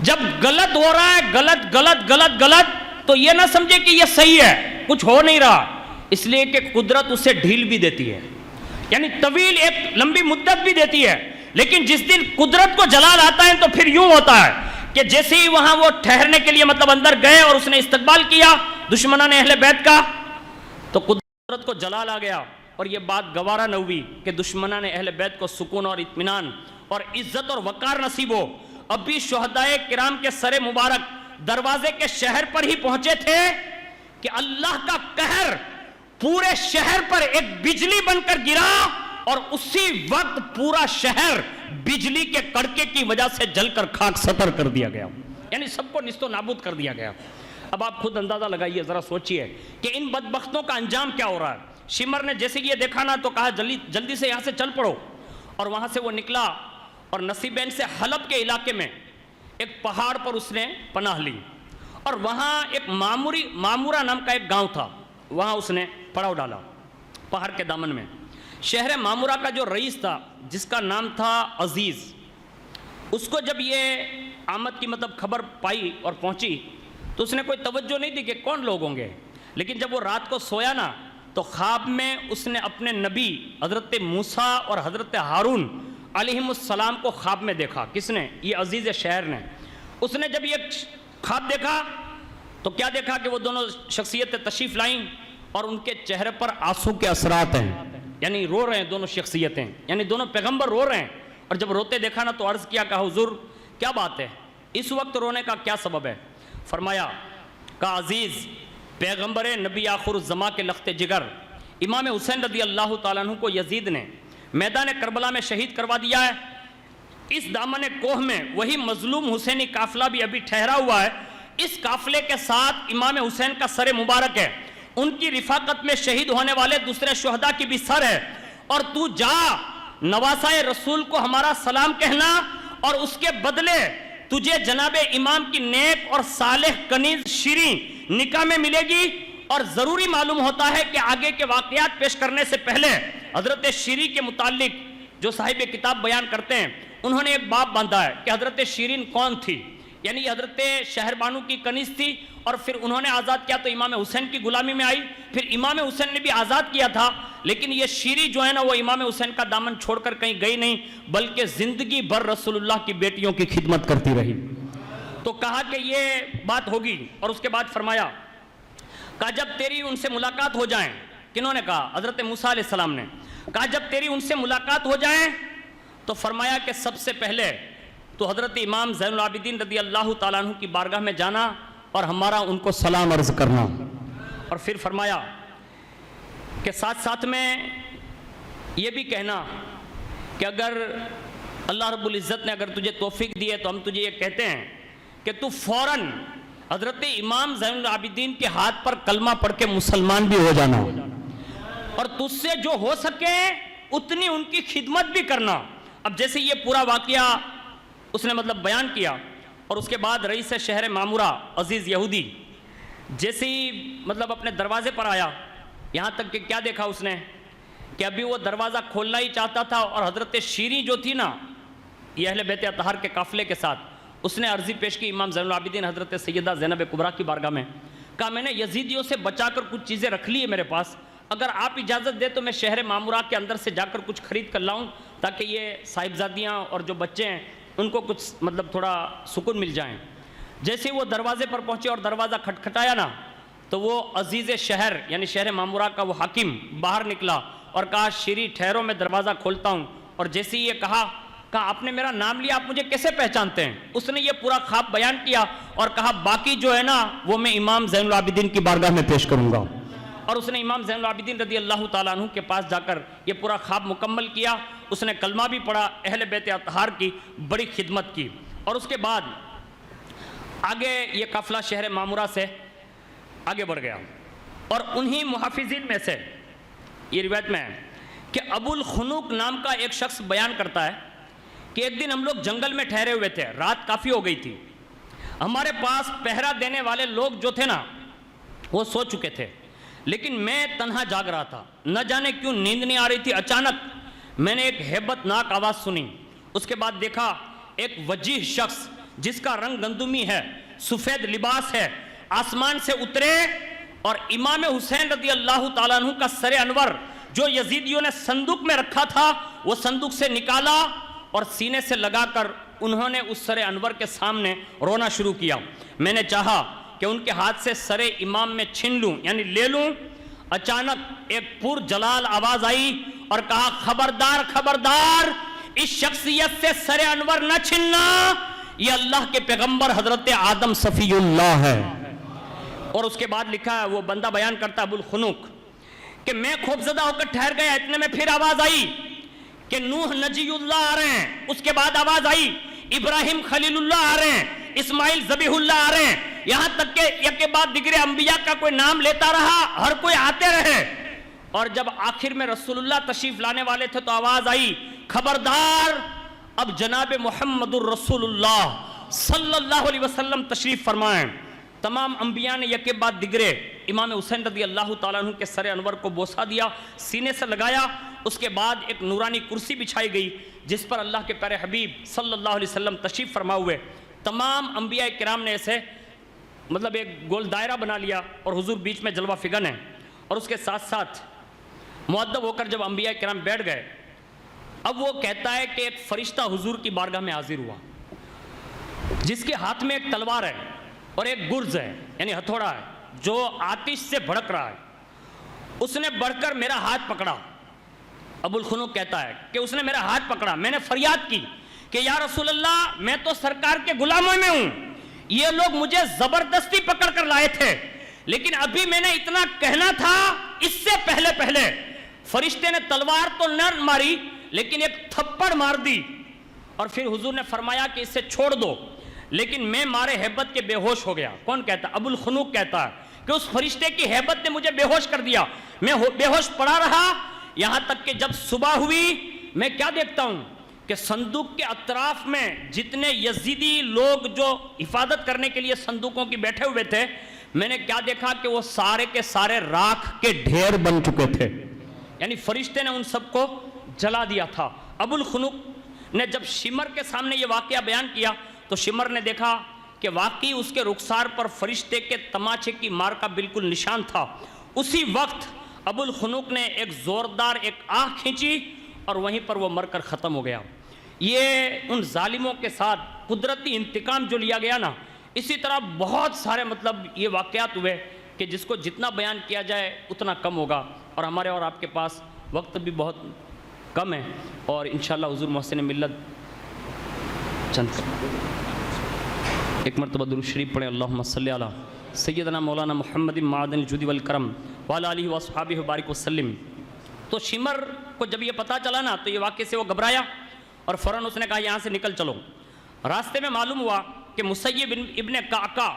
جب غلط ہو رہا ہے، غلط غلط غلط غلط، تو یہ نہ سمجھے کہ یہ صحیح ہے، کچھ ہو نہیں رہا، اس لیے کہ قدرت اسے ڈھیل بھی دیتی ہے، یعنی طویل ایک لمبی مدت بھی دیتی ہے، لیکن جس دن قدرت کو جلال آتا ہے تو پھر یوں ہوتا ہے کہ جیسے ہی وہاں وہ ٹھہرنے کے لیے مطلب اندر گئے اور اس نے استقبال کیا دشمنان اہل بیت کا، تو قدرت کو جلال آ گیا، اور یہ بات گوارا نہ ہوئی کہ دشمنان اہل بیت کو سکون اور اطمینان اور عزت اور وقار نصیب ہو۔ اب بھی شہدائے کرام کے سر مبارک دروازے کے شہر پر ہی پہنچے تھے کہ اللہ کا قہر پورے شہر پر ایک بجلی بن کر گرا، اور اسی وقت پورا شہر بجلی کے کڑکے کی وجہ سے جل کر خاک ستر کر دیا گیا، یعنی سب کو نیست و نابود کر دیا گیا۔ اب آپ خود اندازہ لگائیے، ذرا سوچئے کہ ان بدبختوں کا انجام کیا ہو رہا ہے۔ شمر نے جیسے یہ دیکھا نا تو کہا جلدی سے یہاں سے چل پڑو، اور وہاں سے وہ نکلا اور نصیبین سے حلب کے علاقے میں ایک پہاڑ پر اس نے پناہ لی، اور وہاں ایک معمورہ نام کا ایک گاؤں تھا، وہاں اس نے پڑاؤ ڈالا پہاڑ کے دامن میں۔ شہر معمورہ کا جو رئیس تھا جس کا نام تھا عزیز، اس کو جب یہ آمد کی مطلب خبر پائی اور پہنچی تو اس نے کوئی توجہ نہیں دی کہ کون لوگ ہوں گے، لیکن جب وہ رات کو سویا نا تو خواب میں اس نے اپنے نبی حضرت موسیٰ اور حضرت ہارون علیہم السلام کو خواب میں دیکھا۔ کس نے؟ یہ عزیز شہر نے۔ اس نے جب یہ خواب دیکھا تو کیا دیکھا کہ وہ دونوں شخصیتیں تشریف لائیں اور ان کے چہرے پر آنسو کے اثرات ہیں، یعنی رو رہے ہیں دونوں شخصیتیں، یعنی دونوں پیغمبر رو رہے ہیں، اور جب روتے دیکھا نا تو عرض کیا، کہا حضور کیا بات ہے، اس وقت رونے کا کیا سبب ہے؟ فرمایا، کہا عزیز پیغمبر نبی آخر الزماں کے لخت جگر امام حسین رضی اللہ تعالیٰ عنہ کو یزید نے میدان کربلا میں شہید کروا دیا ہے، اس دامن کوہ میں وہی مظلوم حسینی قافلہ بھی ابھی ٹھہرا ہوا ہے، اس قافلے کے ساتھ امام حسین کا سر مبارک ہے، ان کی رفاقت میں شہید ہونے والے دوسرے شہداء کی بھی سر ہے، اور تو جا نواسائے رسول کو ہمارا سلام کہنا، اور اس کے بدلے تجھے جناب امام کی نیک اور صالح کنیز شیریں نکاح میں ملے گی۔ اور ضروری معلوم ہوتا ہے کہ آگے کے واقعات پیش کرنے سے پہلے حضرت شیریں کے متعلق جو صاحب کتاب بیان کرتے ہیں انہوں نے ایک باب باندھا ہے کہ حضرت شیریں کون تھی، یعنی حضرت شہر بانو کی کنیز تھی، اور پھر انہوں نے آزاد کیا تو امام حسین کی غلامی میں آئی، پھر امام حسین نے بھی آزاد کیا تھا، لیکن یہ شیریں جو ہے نا وہ امام حسین کا دامن چھوڑ کر کہیں گئی نہیں، بلکہ زندگی بھر رسول اللہ کی بیٹیوں کی خدمت کرتی رہی۔ تو کہا کہ یہ بات ہوگی، اور اس کے بعد فرمایا، کہا جب تیری ان سے ملاقات ہو جائیں، کنہوں نے کہا؟ حضرت موسیٰ علیہ السلام نے کہا جب تیری ان سے ملاقات ہو جائیں تو فرمایا کہ سب سے پہلے تو حضرت امام زین العابدین رضی اللہ تعالیٰ عنہ کی بارگاہ میں جانا اور ہمارا ان کو سلام عرض کرنا، اور پھر فرمایا کہ ساتھ ساتھ میں یہ بھی کہنا کہ اگر اللہ رب العزت نے اگر تجھے توفیق دی ہے تو ہم تجھے یہ کہتے ہیں کہ تو فوراً حضرت امام زین العابدین کے ہاتھ پر کلمہ پڑھ کے مسلمان بھی ہو جانا، اور تجھ سے جو ہو سکے اتنی ان کی خدمت بھی کرنا۔ اب جیسے یہ پورا واقعہ اس نے مطلب بیان کیا، اور اس کے بعد رئیس شہر معمورہ عزیز یہودی جیسے ہی مطلب اپنے دروازے پر آیا، یہاں تک کہ کیا دیکھا اس نے کہ ابھی وہ دروازہ کھولنا ہی چاہتا تھا، اور حضرت شیریں جو تھی نا یہ اہل بیت اطہار کے قافلے کے ساتھ اس نے عرضی پیش کی امام زین العابدین حضرت سیدہ زینب کبریٰ کی بارگاہ میں، کہا میں نے یزیدیوں سے بچا کر کچھ چیزیں رکھ لی ہے میرے پاس، اگر آپ اجازت دے تو میں شہر معمورہ کے اندر سے جا کر کچھ خرید کر لاؤں تاکہ یہ صاحبزادیاں اور جو بچے ہیں ان کو کچھ مطلب تھوڑا سکون مل جائیں۔ جیسے ہی وہ دروازے پر پہنچے اور دروازہ کھٹکھٹایا نا تو وہ عزیز شہر یعنی شہر معمورہ کا وہ حاکم باہر نکلا اور کہا شیری ٹھہرو میں دروازہ کھولتا ہوں، اور جیسے ہی یہ کہا آپ نے میرا نام لیا، آپ مجھے کیسے پہچانتے ہیں؟ اس نے یہ پورا خواب بیان کیا اور کہا باقی جو ہے نا وہ میں امام زین العابدین کی بارگاہ میں پیش کروں گا، اور اس نے امام زین العابدین رضی اللہ تعالیٰ عنہ کے پاس جا کر یہ پورا خواب مکمل کیا۔ اس نے کلمہ بھی پڑھا، اہل بیت اطہار کی بڑی خدمت کی، اور اس کے بعد آگے یہ قافلہ شہر معمورہ سے آگے بڑھ گیا، اور انہی محافظین میں سے یہ روایت میں ہے کہ ابو الخنوق نام کا ایک شخص بیان کرتا ہے کہ ایک دن ہم لوگ جنگل میں ٹھہرے ہوئے تھے، رات کافی ہو گئی تھی، ہمارے پاس پہرا دینے والے لوگ جو تھے نا وہ سو چکے تھے، لیکن میں تنہا جاگ رہا تھا، نہ جانے کیوں نیند نہیں آ رہی تھی۔ اچانک میں نے ایک ہیبت ناک آواز سنی، اس کے بعد دیکھا ایک وجیح شخص جس کا رنگ گندمی ہے، سفید لباس ہے، آسمان سے اترے اور امام حسین رضی اللہ تعالیٰ عنہ کا سر انور جو یزیدیوں نے صندوق میں رکھا تھا وہ صندوق سے نکالا اور سینے سے لگا کر انہوں نے اس سر انور کے سامنے رونا شروع کیا۔ میں نے چاہا کہ ان کے ہاتھ سے سر امام میں چھین لوں یعنی لے لوں، اچانک ایک پر جلال آواز آئی اور کہا خبردار خبردار، اس شخصیت سے سر انور نہ چھننا، یہ اللہ کے پیغمبر حضرت آدم صفی اللہ ہے۔ اور اس کے بعد لکھا ہے، وہ بندہ بیان کرتا ابو الخنوق کہ میں خوفزدہ ہو کر ٹھہر گیا، اتنے میں پھر آواز آئی کہ نوح نجی اللہ آ رہے ہیں، اس کے بعد آواز آئی ابراہیم خلیل اللہ آ رہے ہیں، اسماعیل ذبیح اللہ آ رہے ہیں، یہاں تک کہ یک کے بعد دیگر انبیاء کا کوئی نام لیتا رہا، ہر کوئی آتے رہے، اور جب آخر میں رسول اللہ تشریف لانے والے تھے تو آواز آئی خبردار، اب جناب محمد الرسول اللہ صلی اللہ علیہ وسلم تشریف فرمائیں۔ تمام انبیاء نے یک کے بعد دیگرے امام حسین رضی اللہ تعالیٰ عنہ کے سر انور کو بوسہ دیا، سینے سے لگایا، اس کے بعد ایک نورانی کرسی بچھائی گئی جس پر اللہ کے پیارے حبیب صلی اللہ علیہ وسلم تشریف فرما ہوئے۔ تمام انبیاء کرام نے ایسے مطلب ایک گول دائرہ بنا لیا اور حضور بیچ میں جلوہ فگن ہے، اور اس کے ساتھ ساتھ مؤدب ہو کر جب انبیاء کرام بیٹھ گئے، اب وہ کہتا ہے کہ ایک فرشتہ حضور کی بارگاہ میں حاضر ہوا جس کے ہاتھ میں ایک تلوار ہے اور ایک گرز ہے یعنی ہتھوڑا ہے جو آتش سے بھڑک رہا ہے۔ اس نے بڑھ کر میرا ہاتھ پکڑا، ابو الخنوق کہتا ہے کہ اس نے میرا ہاتھ پکڑا، میں نے فریاد کی کہ یا رسول اللہ میں تو سرکار کے غلاموں میں ہوں، یہ لوگ مجھے زبردستی پکڑ کر لائے تھے، لیکن ابھی میں نے اتنا کہنا تھا، اس سے پہلے فرشتے نے تلوار تو نہ ماری لیکن ایک تھپڑ مار دی، اور پھر حضور نے فرمایا کہ اسے چھوڑ دو، لیکن میں مارے ہیبت کے بے ہوش ہو گیا۔ کون کہتا ہے؟ ابو الخنوق کہتا ہے کہ اس فرشتے کی ہیبت نے مجھے بے ہوش کر دیا، میں بے ہوش پڑا رہا، یہاں تک کہ جب صبح ہوئی میں کیا دیکھتا ہوں کہ صندوق کے اطراف میں جتنے یزیدی لوگ جو حفاظت کرنے کے لیے صندوقوں کی بیٹھے ہوئے تھے، میں نے کیا دیکھا کہ وہ سارے کے سارے راکھ کے ڈھیر بن چکے تھے، یعنی فرشتے نے ان سب کو جلا دیا تھا۔ ابو الخنوق نے جب شمر کے سامنے یہ واقعہ بیان کیا تو شمر نے دیکھا کہ واقعی اس کے رخسار پر فرشتے کے تماچے کی مار کا بالکل نشان تھا۔ اسی وقت ابو الخنوق نے ایک زوردار ایک آنکھ کھینچی اور وہیں پر وہ مر کر ختم ہو گیا۔ یہ ان ظالموں کے ساتھ قدرتی انتقام جو لیا گیا نا، اسی طرح بہت سارے مطلب یہ واقعات ہوئے کہ جس کو جتنا بیان کیا جائے اتنا کم ہوگا، اور ہمارے اور آپ کے پاس وقت بھی بہت کم ہے، اور انشاءاللہ حضور محسن ملت چند ایک مرتبہ درود شریف پڑھیں، اللہم صلی علی سیدنا مولانا محمد معدن الجود والکرم وعلی آلہ واصحابہ وبارک وسلم۔ تو شمر کو جب یہ پتہ چلا نا تو یہ واقعے سے وہ گھبرایا اور فوراً اس نے کہا یہاں سے نکل چلو۔ راستے میں معلوم ہوا کہ مسیب ابن قعقاع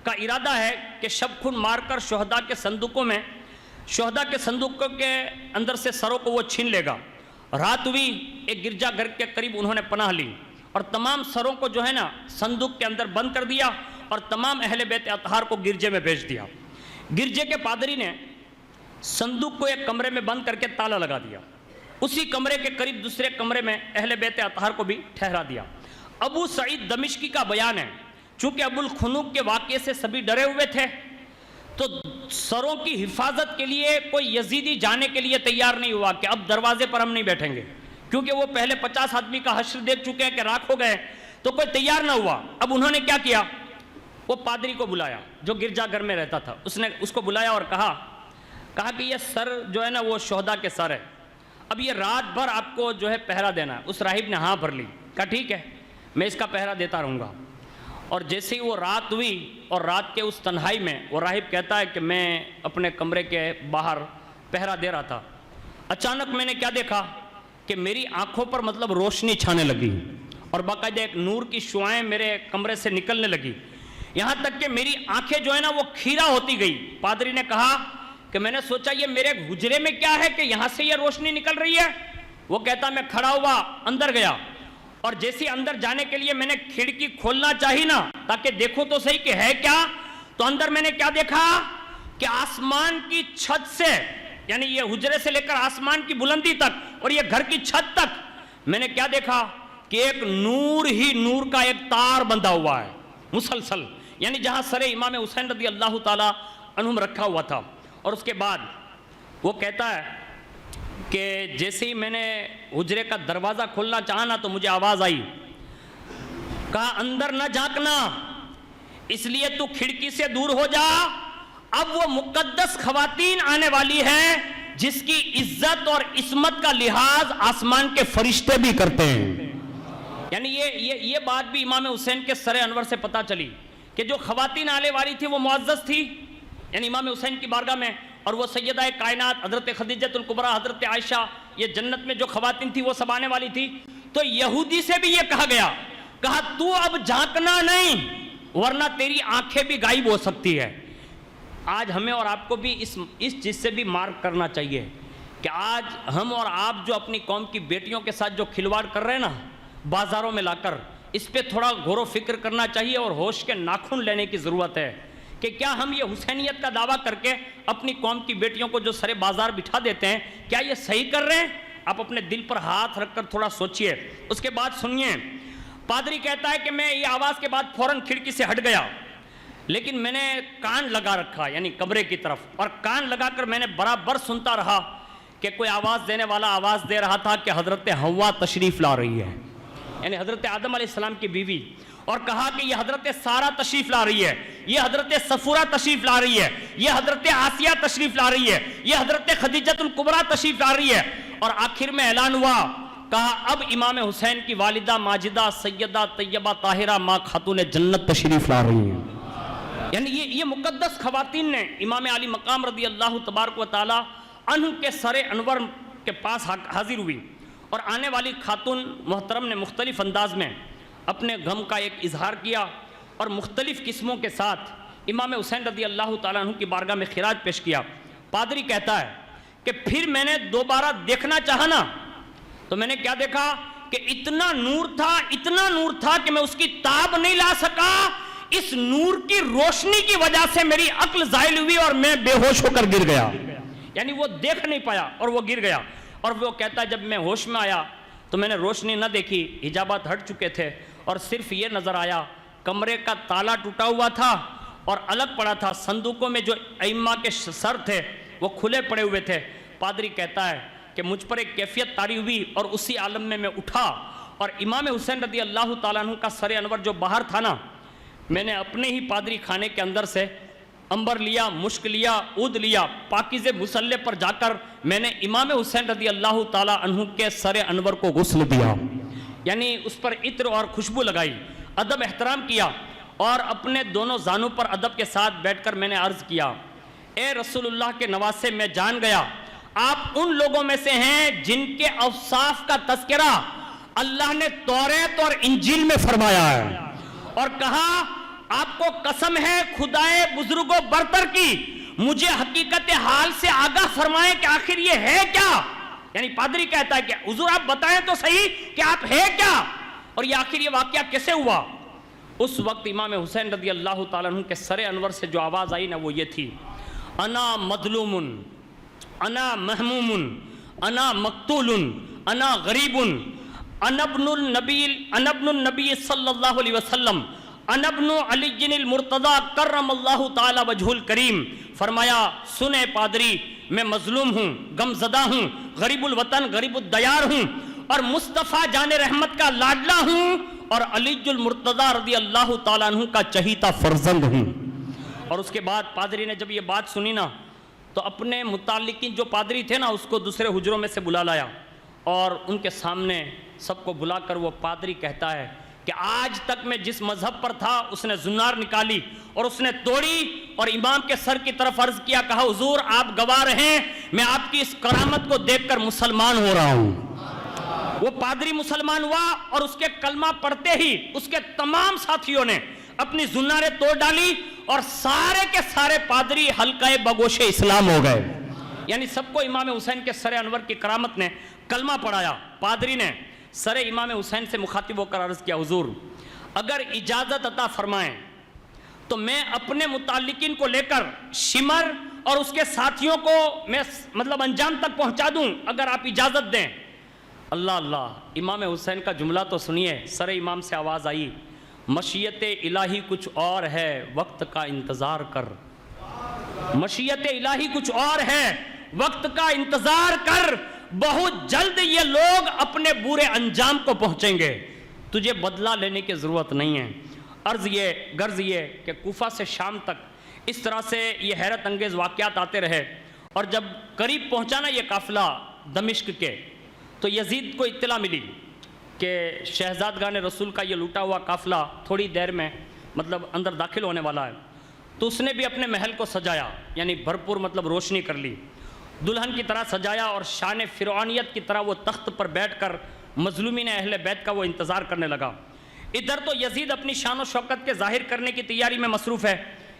کا ارادہ ہے کہ شب خون مار کر شہداء کے صندوقوں کے اندر سے سروں کو وہ چھین لے گا۔ رات ہوئی، ایک گرجا گھر کے قریب انہوں نے پناہ لی اور تمام سروں کو جو ہے نا صندوق کے اندر بند کر دیا اور تمام اہل بیت اطہار کو گرجے میں بھیج دیا۔ گرجے کے پادری نے صندوق کو ایک کمرے میں بند کر کے تالا لگا دیا، اسی کمرے کے قریب دوسرے کمرے میں اہل بیت اطہار کو بھی ٹھہرا دیا۔ ابو سعید دمشقی کا بیان ہے، چونکہ ابو الخنوق کے واقعے سے سبھی ڈرے ہوئے تھے تو سروں کی حفاظت کے لیے کوئی یزیدی جانے کے لیے تیار نہیں ہوا کہ اب دروازے پر ہم نہیں بیٹھیں گے، کیونکہ وہ پہلے 50 آدمی کا حشر دیکھ چکے ہیں کہ راکھ ہو گئے، تو کوئی تیار نہ ہوا۔ اب انہوں نے کیا کیا، وہ پادری کو بلایا جو گرجا گھر میں رہتا تھا، اس نے اس کو بلایا اور کہا کہ یہ سر جو ہے نا وہ شہداء کے سر ہے، اب یہ رات بھر آپ کو جو ہے پہرا دینا ہے۔ اس راہب نے ہاں بھر لی، کہا ٹھیک ہے میں اس کا پہرا دیتا رہوں گا۔ اور جیسے ہی وہ رات ہوئی اور رات کے اس تنہائی میں وہ راہب کہتا ہے کہ میں اپنے کمرے کے باہر پہرا دے رہا تھا، اچانک میں نے کیا دیکھا کہ میری آنکھوں پر مطلب روشنی چھانے لگی اور باقاعدہ ایک نور کی شعاعیں میرے کمرے سے نکلنے لگی، یہاں تک کہ میری آنکھیں جو ہے نا وہ کھیرا ہوتی گئی۔ پادری نے کہا کہ میں نے سوچا یہ میرے حجرے میں کیا ہے کہ یہاں سے یہ روشنی نکل رہی ہے۔ وہ کہتا میں کھڑا ہوا اندر گیا، اور جیسے اندر جانے کے لیے میں نے کھڑکی کھولنا چاہی نا تاکہ دیکھو تو صحیح کہ ہے کیا، تو اندر میں نے کیا دیکھا کہ آسمان کی چھت سے، یعنی یہ حجرے سے لے کر آسمان کی بلندی تک اور یہ گھر کی چھت تک میں نے کیا دیکھا کہ ایک نور ہی نور کا ایک تار بندھا ہوا ہے مسلسل، یعنی جہاں سر امام حسین رضی اللہ تعالی عنہم رکھا ہوا تھا۔ اور اس کے بعد وہ کہتا ہے کہ جیسے ہی میں نے حجرے کا دروازہ کھولنا چاہا نا تو مجھے آواز آئی، کہا اندر نہ جھانکنا، اس لیے تو کھڑکی سے دور ہو جا، اب وہ مقدس خواتین آنے والی ہے جس کی عزت اور عصمت کا لحاظ آسمان کے فرشتے بھی کرتے ہیں۔ یعنی یہ بات بھی امام حسین کے سر انور سے پتہ چلی کہ جو خواتین آنے والی تھی وہ معزز تھی، یعنی امام حسین کی بارگاہ میں، اور وہ سیدہ کائنات حضرت خدیجۃ الکبریٰ، حضرت عائشہ، یہ جنت میں جو خواتین تھی وہ سب آنے والی تھی۔ تو یہودی سے بھی یہ کہا گیا، کہا تو اب جھانکنا نہیں ورنہ تیری آنکھیں بھی غائب ہو سکتی ہے۔ آج ہمیں اور آپ کو بھی اس چیز سے بھی مارک کرنا چاہیے کہ آج ہم اور آپ جو اپنی قوم کی بیٹیوں کے ساتھ جو کھلواڑ کر رہے ہیں نا بازاروں میں لا کر، اس پہ تھوڑا غور و فکر کرنا چاہیے اور ہوش کے ناخن لینے کی ضرورت ہے کہ کیا ہم یہ حسینیت کا دعویٰ کر کے اپنی قوم کی بیٹیوں کو جو سرے بازار بٹھا دیتے ہیں کیا یہ صحیح کر رہے ہیں؟ آپ اپنے دل پر ہاتھ رکھ کر تھوڑا سوچئے۔ اس کے بعد سنیے، پادری کہتا ہے کہ میں یہ آواز کے بعد فوراً کھڑکی سے ہٹ گیا، لیکن میں نے کان لگا رکھا یعنی کمرے کی طرف، اور کان لگا کر میں نے برابر سنتا رہا کہ کوئی آواز دینے والا آواز دے رہا تھا کہ حضرت حوا تشریف لا رہی ہے، یعنی حضرت آدم علیہ السلام کی بیوی، اور کہا کہ یہ حضرت سارہ تشریف لا رہی ہے، یہ حضرت صفورہ تشریف لا رہی ہے، یہ حضرت آسیہ تشریف لا رہی ہے، یہ حضرت خدیجۃ الکبریٰ تشریف لا رہی ہے۔ اور آخر میں اعلان ہوا، کہا اب امام حسین کی والدہ ماجدہ سیدہ طیبہ طاہرہ ماں خاتون جنت تشریف لا رہی ہیں۔ یعنی یہ مقدس خواتین نے امام علی مقام رضی اللہ تبارک و تعالی عنہ کے سر انور کے پاس حاضر ہوئی، اور آنے والی خاتون محترم نے مختلف انداز میں اپنے غم کا ایک اظہار کیا اور مختلف قسموں کے ساتھ امام حسین رضی اللہ تعالیٰ عنہ کی بارگاہ میں خراج پیش کیا۔ پادری کہتا ہے کہ پھر میں نے دوبارہ دیکھنا چاہا نا تو میں نے کیا دیکھا کہ اتنا نور تھا کہ میں اس کی تاب نہیں لا سکا، اس نور کی روشنی کی وجہ سے میری عقل زائل ہوئی اور میں بے ہوش ہو کر گر گیا، یعنی وہ دیکھ نہیں پایا اور وہ گر گیا۔ اور وہ کہتا ہے جب میں ہوش میں آیا تو میں نے روشنی نہ دیکھی، حجابات ہٹ چکے تھے، اور صرف یہ نظر آیا کمرے کا تالا ٹوٹا ہوا تھا اور الگ پڑا تھا، صندوقوں میں جو ائمہ کے سر تھے وہ کھلے پڑے ہوئے تھے۔ پادری کہتا ہے کہ مجھ پر ایک کیفیت طاری ہوئی اور اسی عالم میں میں اٹھا، اور امام حسین رضی اللہ تعالیٰ عنہ کا سر انور جو باہر تھا نا، میں نے اپنے ہی پادری خانے کے اندر سے عنبر لیا، مشک لیا، عود لیا، پاکیزے مصلے پر جا کر میں نے امام حسین رضی اللہ تعالیٰ عنہ کے سر انور کو غسل دیا، یعنی اس پر عطر اور خوشبو لگائی، ادب احترام کیا، اور اپنے دونوں زانوں پر ادب کے ساتھ بیٹھ کر میں نے عرض کیا، اے رسول اللہ کے نواسے میں جان گیا آپ ان لوگوں میں سے ہیں جن کے اوصاف کا تذکرہ اللہ نے توریت اور انجیل میں فرمایا ہے، اور کہا آپ کو قسم ہے خدائے بزرگ و برتر کی، مجھے حقیقت حال سے آگاہ فرمائیں کہ آخر یہ ہے کیا؟ یعنی پادری کہتا ہے کہ حضور آپ بتائیں تو صحیح کہ آپ ہے کیا، اور یہ آخر یہ واقعہ کیسے ہوا؟ اس وقت امام حسین رضی اللہ تعالیٰ عنہ کے سر انور سے جو آواز آئی نا وہ یہ تھی، انا مظلوم، انا محموم، انا مقتول انا غریب انا ابن النبی صلی اللہ علیہ وسلم انا ابن علی المرتضی کرم اللہ تعالی وجہ الکریم. فرمایا سنے پادری، میں مظلوم ہوں، غم زدہ ہوں، غریب الوطن غریب الدیار ہوں، اور مصطفیٰ جان رحمت کا لاڈلا ہوں، اور علی المرتضی رضی اللہ تعالیٰ عنہ کا چہیتا فرزند ہوں. اور اس کے بعد پادری نے جب یہ بات سنی نا تو اپنے متعلقین جو پادری تھے نا اس کو دوسرے حجروں میں سے بلا لایا، اور ان کے سامنے سب کو بلا کر وہ پادری کہتا ہے کہ آج تک میں جس مذہب پر تھا اس نے زنار نکالی اور اس نے توڑی، اور امام کے سر کی طرف عرض کیا، کہا حضور آپ گواہ رہیں میں آپ کی اس کرامت کو دیکھ کر مسلمان ہو رہا ہوں. وہ پادری مسلمان ہوا، اور اس کے کلمہ پڑھتے ہی اس کے تمام ساتھیوں نے اپنی زناریں توڑ ڈالی، اور سارے کے سارے پادری حلقہ بگوش اسلام ہو گئے. یعنی سب کو امام حسین کے سر انور کی کرامت نے کلمہ پڑھایا. پادری نے سر امام حسین سے مخاطب ہو کر عرض کیا، حضور اگر اجازت عطا فرمائیں تو میں اپنے متعلقین کو لے کر شمر اور اس کے ساتھیوں کو میں انجام تک پہنچا دوں، اگر آپ اجازت دیں. اللہ اللہ، امام حسین کا جملہ تو سنیے. سر امام سے آواز آئی، مشیت الہی کچھ اور ہے وقت کا انتظار کر. مشیت الہی کچھ اور ہے وقت کا انتظار کر، بہت جلد یہ لوگ اپنے برے انجام کو پہنچیں گے، تجھے بدلہ لینے کی ضرورت نہیں ہے. غرض یہ کہ کوفہ سے شام تک اس طرح سے یہ حیرت انگیز واقعات آتے رہے، اور جب قریب پہنچا نا یہ قافلہ دمشق کے، تو یزید کو اطلاع ملی کہ شہزادگان رسول کا یہ لوٹا ہوا قافلہ تھوڑی دیر میں اندر داخل ہونے والا ہے. تو اس نے بھی اپنے محل کو سجایا، یعنی بھرپور روشنی کر لی، دلہن کی طرح سجایا، اور شان فرعونیت کی طرح وہ تخت پر بیٹھ کر مظلومین اہل بیت کا وہ انتظار کرنے لگا. ادھر تو یزید اپنی شان و شوکت کے ظاہر کرنے کی تیاری میں مصروف ہے،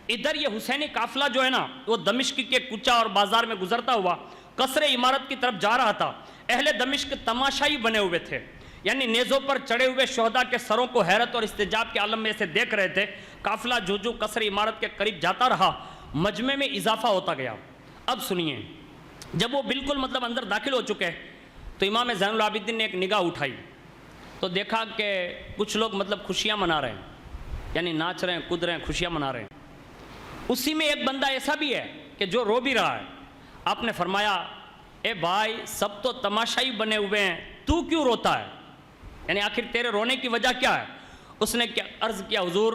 ادھر یہ حسینی قافلہ جو ہے نا وہ دمشق کے کوچہ اور بازار میں گزرتا ہوا قصر عمارت کی طرف جا رہا تھا. اہل دمشق تماشائی بنے ہوئے تھے، یعنی نیزوں پر چڑھے ہوئے شہداء کے سروں کو حیرت اور استعجاب کے عالم میں سے دیکھ رہے تھے. قافلہ جو قصر عمارت کے قریب جاتا رہا، مجمع میں اضافہ ہوتا گیا. اب سنیے، جب وہ بالکل اندر داخل ہو چکے تو امام زین العابدین نے ایک نگاہ اٹھائی تو دیکھا کہ کچھ لوگ خوشیاں منا رہے ہیں، یعنی ناچ رہے ہیں، کود رہے ہیں، خوشیاں منا رہے ہیں. اسی میں ایک بندہ ایسا بھی ہے کہ جو رو بھی رہا ہے. آپ نے فرمایا، اے بھائی سب تو تماشائی بنے ہوئے ہیں، تو کیوں روتا ہے؟ یعنی آخر تیرے رونے کی وجہ کیا ہے؟ اس نے عرض کیا، حضور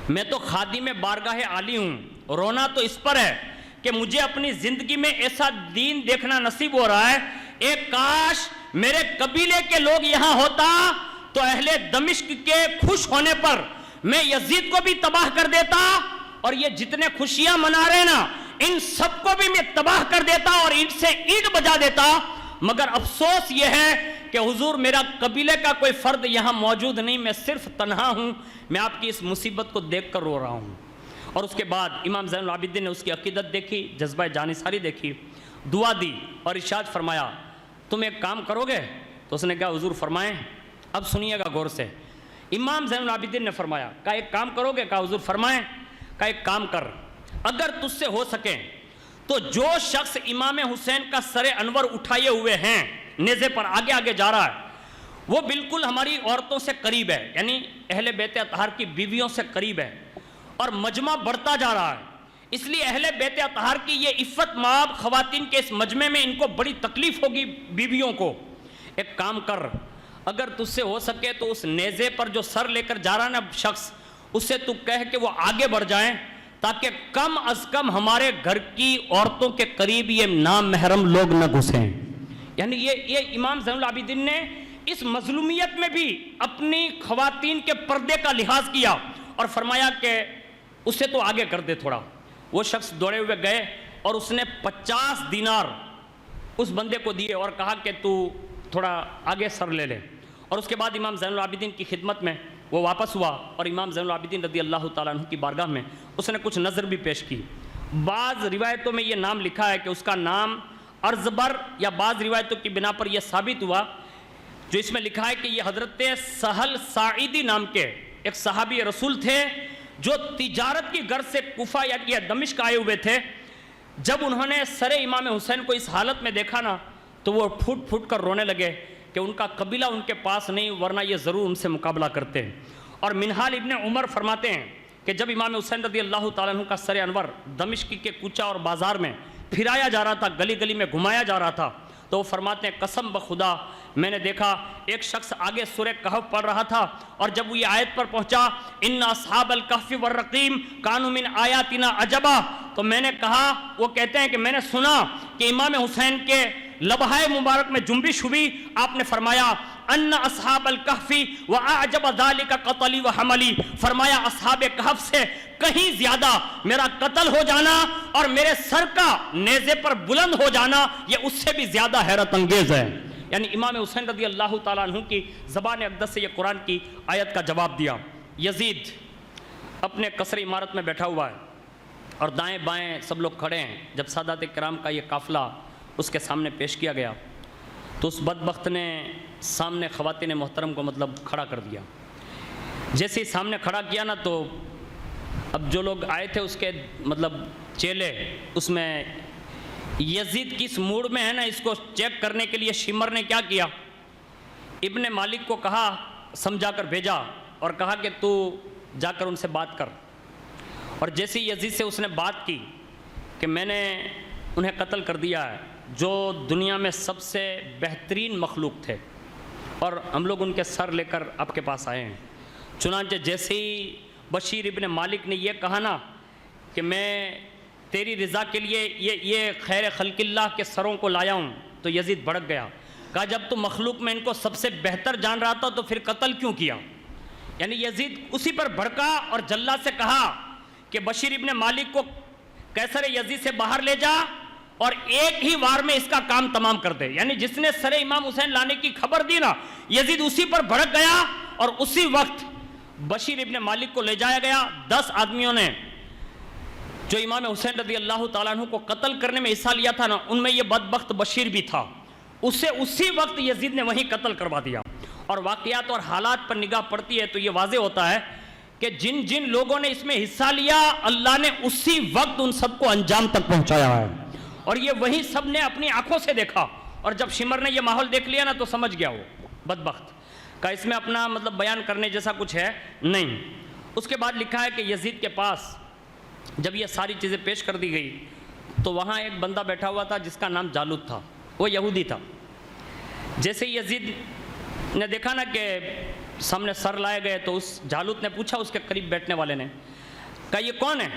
میں تو خادم بارگاہ عالی ہوں، رونا تو اس پر ہے کہ مجھے اپنی زندگی میں ایسا دین دیکھنا نصیب ہو رہا ہے، ایک کاش میرے قبیلے کے لوگ یہاں ہوتا تو اہل دمشق کے خوش ہونے پر میں یزید کو بھی تباہ کر دیتا، اور یہ جتنے خوشیاں منا رہے نا ان سب کو بھی میں تباہ کر دیتا اور ان سے اینٹ بجا دیتا. مگر افسوس یہ ہے کہ حضور میرا قبیلے کا کوئی فرد یہاں موجود نہیں، میں صرف تنہا ہوں، میں آپ کی اس مصیبت کو دیکھ کر رو رہا ہوں. اور اس کے بعد امام زین العابدین نے اس کی عقیدت دیکھی، جذبہ جانثاری دیکھی، دعا دی اور ارشاد فرمایا، تم ایک کام کرو گے؟ تو اس نے کہا، حضور فرمائیں. اب سنیے گا غور سے. امام زین العابدین نے فرمایا، کہا ایک کام کرو گے؟ کہا حضور فرمائیں. کہا ایک کام کر، اگر تجھ سے ہو سکے تو جو شخص امام حسین کا سر انور اٹھائے ہوئے ہیں، نیزے پر آگے آگے جا رہا ہے، وہ بالکل ہماری عورتوں سے قریب ہے، یعنی اہل بیت اطہار کی بیویوں سے قریب ہے، اور مجمع بڑھتا جا رہا ہے. اس لیے اہل بیت اطہار کی یہ عفت مآب خواتین کے اس مجمع میں ان کو بڑی تکلیف ہوگی بیویوں کو. ایک کام کر، اگر تجھ سے ہو سکے تو اس نیزے پر جو سر لے کر جا رہا ہے نا شخص، اس سے تو کہہ کہ وہ آگے بڑھ جائیں تاکہ کم از کم ہمارے گھر کی عورتوں کے قریب یہ نامحرم لوگ نہ گھسیں. یعنی یہ امام زین العابدین نے اس مظلومیت میں بھی اپنی خواتین کے پردے کا لحاظ کیا اور فرمایا کہ اسے تو آگے کر دے تھوڑا. وہ شخص دوڑے ہوئے گئے اور اس نے 50 دینار اس بندے کو دیے اور کہا کہ تو تھوڑا آگے سر لے لے. اور اس کے بعد امام زین العابدین کی خدمت میں وہ واپس ہوا اور امام زین العابدین رضی اللہ تعالیٰ عنہ کی بارگاہ میں اس نے کچھ نظر بھی پیش کی. بعض روایتوں میں یہ نام لکھا ہے کہ اس کا نام ارزبر، یا بعض روایتوں کی بنا پر یہ ثابت ہوا جو اس میں لکھا ہے کہ یہ حضرت سہل ساعدی نام کے ایک صحابی رسول تھے جو تجارت کی غرض سے کوفہ یا دمشق آئے ہوئے تھے. جب انہوں نے سر امام حسین کو اس حالت میں دیکھا نا تو وہ پھوٹ پھوٹ کر رونے لگے کہ ان کا قبیلہ ان کے پاس نہیں، ورنہ یہ ضرور ان سے مقابلہ کرتے ہیں۔ اور منہال ابن عمر فرماتے ہیں کہ جب امام حسین رضی اللہ تعالیٰ عنہ کا سر انور دمشق کے کوچہ اور بازار میں پھرایا جا رہا تھا، گلی گلی میں گھمایا جا رہا تھا، تو وہ فرماتے ہیں قسم بخدا میں نے دیکھا ایک شخص آگے سورہ کہف پڑھ رہا تھا، اور جب وہ یہ آیت پر پہنچا ان اصحاب الکہف والرقیم کانوا من آیاتنا عجبا، تو میں نے کہا، وہ کہتے ہیں کہ میں نے سنا کہ امام حسین کے لبہائے مبارک میں جنبش ہوئی، آپ نے فرمایا ان اصحاب الکہف واعجب ذلک قتلی وحملی، فرمایا اصحاب کہف سے کہیں زیادہ میرا قتل ہو جانا اور میرے سر کا نیزے پر بلند ہو جانا یہ اس سے بھی زیادہ حیرت انگیز ہے۔ یعنی امام حسین رضی اللہ تعالیٰ عنہ کی زبان اقدس سے یہ قرآن کی آیت کا جواب دیا۔ یزید اپنے قصر عمارت میں بیٹھا ہوا ہے اور دائیں بائیں سب لوگ کھڑے ہیں۔ جب سادات کرام کا یہ قافلہ اس کے سامنے پیش کیا گیا تو اس بدبخت نے سامنے خواتین محترم کو مطلب کھڑا کر دیا۔ جیسے ہی سامنے کھڑا کیا نا، تو اب جو لوگ آئے تھے اس کے مطلب چیلے، اس میں یزید کس موڈ میں ہے نا، اس کو چیک کرنے کے لیے شمر نے کیا کیا، ابن مالک کو کہا، سمجھا کر بھیجا اور کہا کہ تو جا کر ان سے بات کر۔ اور جیسے یزید سے اس نے بات کی کہ میں نے انہیں قتل کر دیا ہے جو دنیا میں سب سے بہترین مخلوق تھے، اور ہم لوگ ان کے سر لے کر آپ کے پاس آئے ہیں۔ چنانچہ جیسے ہی بشیر ابن مالک نے یہ کہا نا کہ میں تیری رضا کے لیے یہ خیر خلق اللہ کے سروں کو لایا ہوں، تو یزید بھڑک گیا، کہا جب تو مخلوق میں ان کو سب سے بہتر جان رہا تھا تو پھر قتل کیوں کیا؟ یعنی یزید اسی پر بھڑکا اور جلاد سے کہا کہ بشیر ابن مالک کو قیصر یزید سے باہر لے جا اور ایک ہی وار میں اس کا کام تمام کر دے۔ یعنی جس نے سر امام حسین لانے کی خبر دی نا، یزید اسی پر بھڑک گیا اور اسی وقت بشیر ابن مالک کو لے جایا گیا۔ 10 آدمیوں نے جو امام حسین رضی اللہ تعالیٰ عنہ کو قتل کرنے میں حصہ لیا تھا نا، ان میں یہ بدبخت بشیر بھی تھا، اسے اسی وقت یزید نے وہیں قتل کروا دیا۔ اور واقعات اور حالات پر نگاہ پڑتی ہے تو یہ واضح ہوتا ہے کہ جن جن لوگوں نے اس میں حصہ لیا، اللہ نے اسی وقت ان سب کو انجام تک پہنچایا ہے، اور یہ وہی سب نے اپنی آنکھوں سے دیکھا۔ اور جب شمر نے یہ ماحول دیکھ لیا نا تو سمجھ گیا وہ بدبخت کہ اس میں اپنا مطلب بیان کرنے جیسا کچھ ہے نہیں۔ اس کے بعد لکھا ہے کہ یزید کے پاس جب یہ ساری چیزیں پیش کر دی گئی تو وہاں ایک بندہ بیٹھا ہوا تھا جس کا نام جالوت تھا، وہ یہودی تھا۔ جیسے یزید نے دیکھا نا کہ سامنے سر لائے گئے تو اس جالوت نے پوچھا اس کے قریب بیٹھنے والے نے، کہا یہ کون ہے؟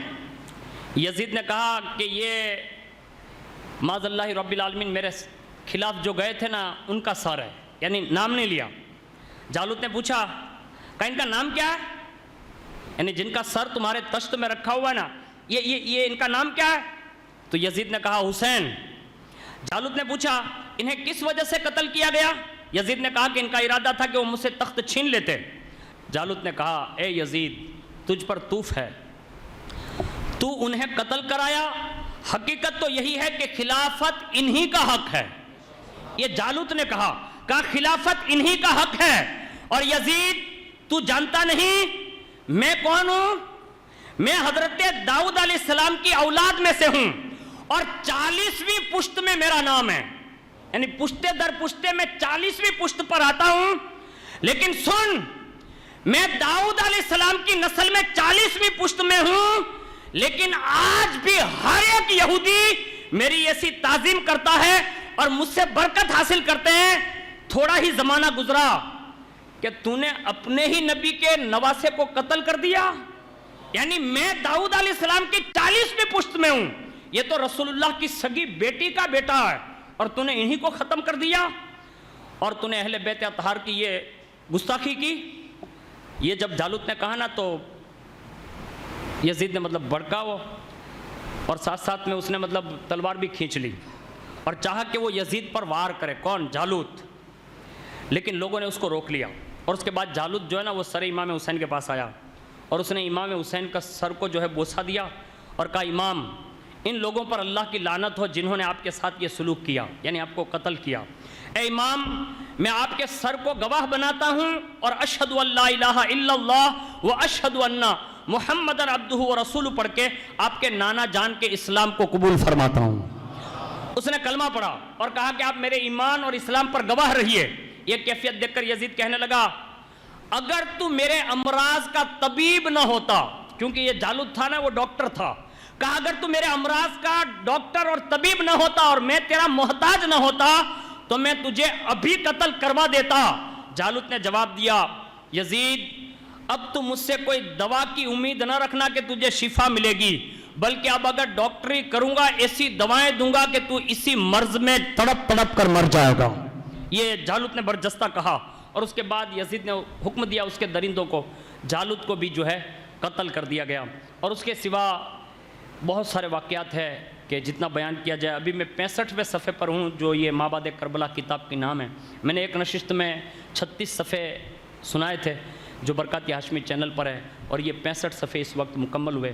یزید نے کہا کہ یہ معاذ اللہ رب العالمین میرے خلاف جو گئے تھے نا ان کا سر ہے، یعنی نام نہیں لیا۔ جالوت نے پوچھا، کہا ان کا نام کیا ہے؟ یعنی جن کا سر تمہارے تشت میں رکھا ہوا ہے نا، یہ ان کا نام کیا ہے؟ تو یزید نے کہا حسین۔ جالوت نے پوچھا انہیں کس وجہ سے قتل کیا گیا؟ یزید نے کہا کہ ان کا ارادہ تھا کہ وہ مجھ سے تخت چھین لیتے۔ جالوت نے کہا اے یزید تجھ پر توف ہے، تو انہیں قتل کرایا، حقیقت تو یہی ہے کہ خلافت انہی کا حق ہے۔ یہ جالوت نے کہا خلافت انہی کا حق ہے، اور یزید تو جانتا نہیں میں کون ہوں؟ میں حضرت داؤد علیہ السلام کی اولاد میں سے ہوں، اور 40ویں پشت میں میرا نام ہے، یعنی پشتے در پشتے میں 40ویں پشت پر آتا ہوں۔ لیکن سن، میں داؤد علیہ السلام کی نسل میں 40ویں پشت میں ہوں، لیکن آج بھی ہر ایک یہودی میری ایسی تعظیم کرتا ہے اور مجھ سے برکت حاصل کرتے ہیں۔ تھوڑا ہی زمانہ گزرا کہ تو نے اپنے ہی نبی کے نواسے کو قتل کر دیا، یعنی میں داؤد علیہ السلام کی 40ویں پشت میں ہوں، یہ تو رسول اللہ کی سگی بیٹی کا بیٹا ہے، اور تو نے انہی کو ختم کر دیا، اور تو نے اہل بیت اطہار کی یہ گستاخی کی۔ یہ جب جالوت نے کہا نا تو یزید نے مطلب بھڑکا وہ، اور ساتھ ساتھ میں اس نے مطلب تلوار بھی کھینچ لی اور چاہا کہ وہ یزید پر وار کرے۔ کون؟ جالوت۔ لیکن لوگوں نے اس کو روک لیا، اور اس کے بعد جالوت جو ہے نا وہ سر امام حسین کے پاس آیا، اور اس نے امام حسین کا سر کو جو ہے بوسہ دیا اور کہا امام ان لوگوں پر اللہ کی لعنت ہو جنہوں نے آپ کے ساتھ یہ سلوک کیا، یعنی آپ کو قتل کیا۔ اے امام میں آپ کے سر کو گواہ بناتا ہوں، اور اشہد ان لا الہ الا اللہ و اشہد ان محمد عبدہ و رسولہ پڑھ کے آپ کے نانا جان کے اسلام کو قبول فرماتا ہوں۔ اس نے کلمہ پڑھا اور کہا کہ آپ میرے ایمان اور اسلام پر گواہ رہیے. یہ کیفیت دیکھ کر یزید کہنے لگا اگر تو میرے امراض کا طبیب نہ ہوتا, کیونکہ یہ جالوت تھا نا, وہ ڈاکٹر تھا, کہا اگر تو میرے امراض کا ڈاکٹر اور طبیب نہ ہوتا اور میں تیرا محتاج نہ ہوتا تو میں تجھے ابھی قتل کروا دیتا. جالوت نے جواب دیا یزید اب تو مجھ سے کوئی دوا کی امید نہ رکھنا کہ تجھے شفا ملے گی, بلکہ اب اگر ڈاکٹری کروں گا ایسی دوائیں دوں گا کہ تو اسی مرض میں تڑپ تڑپ کر مر جائے گا. یہ جالوت نے برجستہ کہا اور اس کے بعد یزید نے حکم دیا اس کے درندوں کو, جالوت کو بھی جو ہے قتل کر دیا گیا. اور اس کے سوا بہت سارے واقعات ہیں کہ جتنا بیان کیا جائے. ابھی میں 65ویں صفحے پر ہوں جو یہ مابعد کربلا کتاب کی نام ہے. میں نے ایک نشست میں 36 صفحے سنائے تھے جو برکات ہاشمی چینل پر ہے, اور یہ 65 صفحے اس وقت مکمل ہوئے.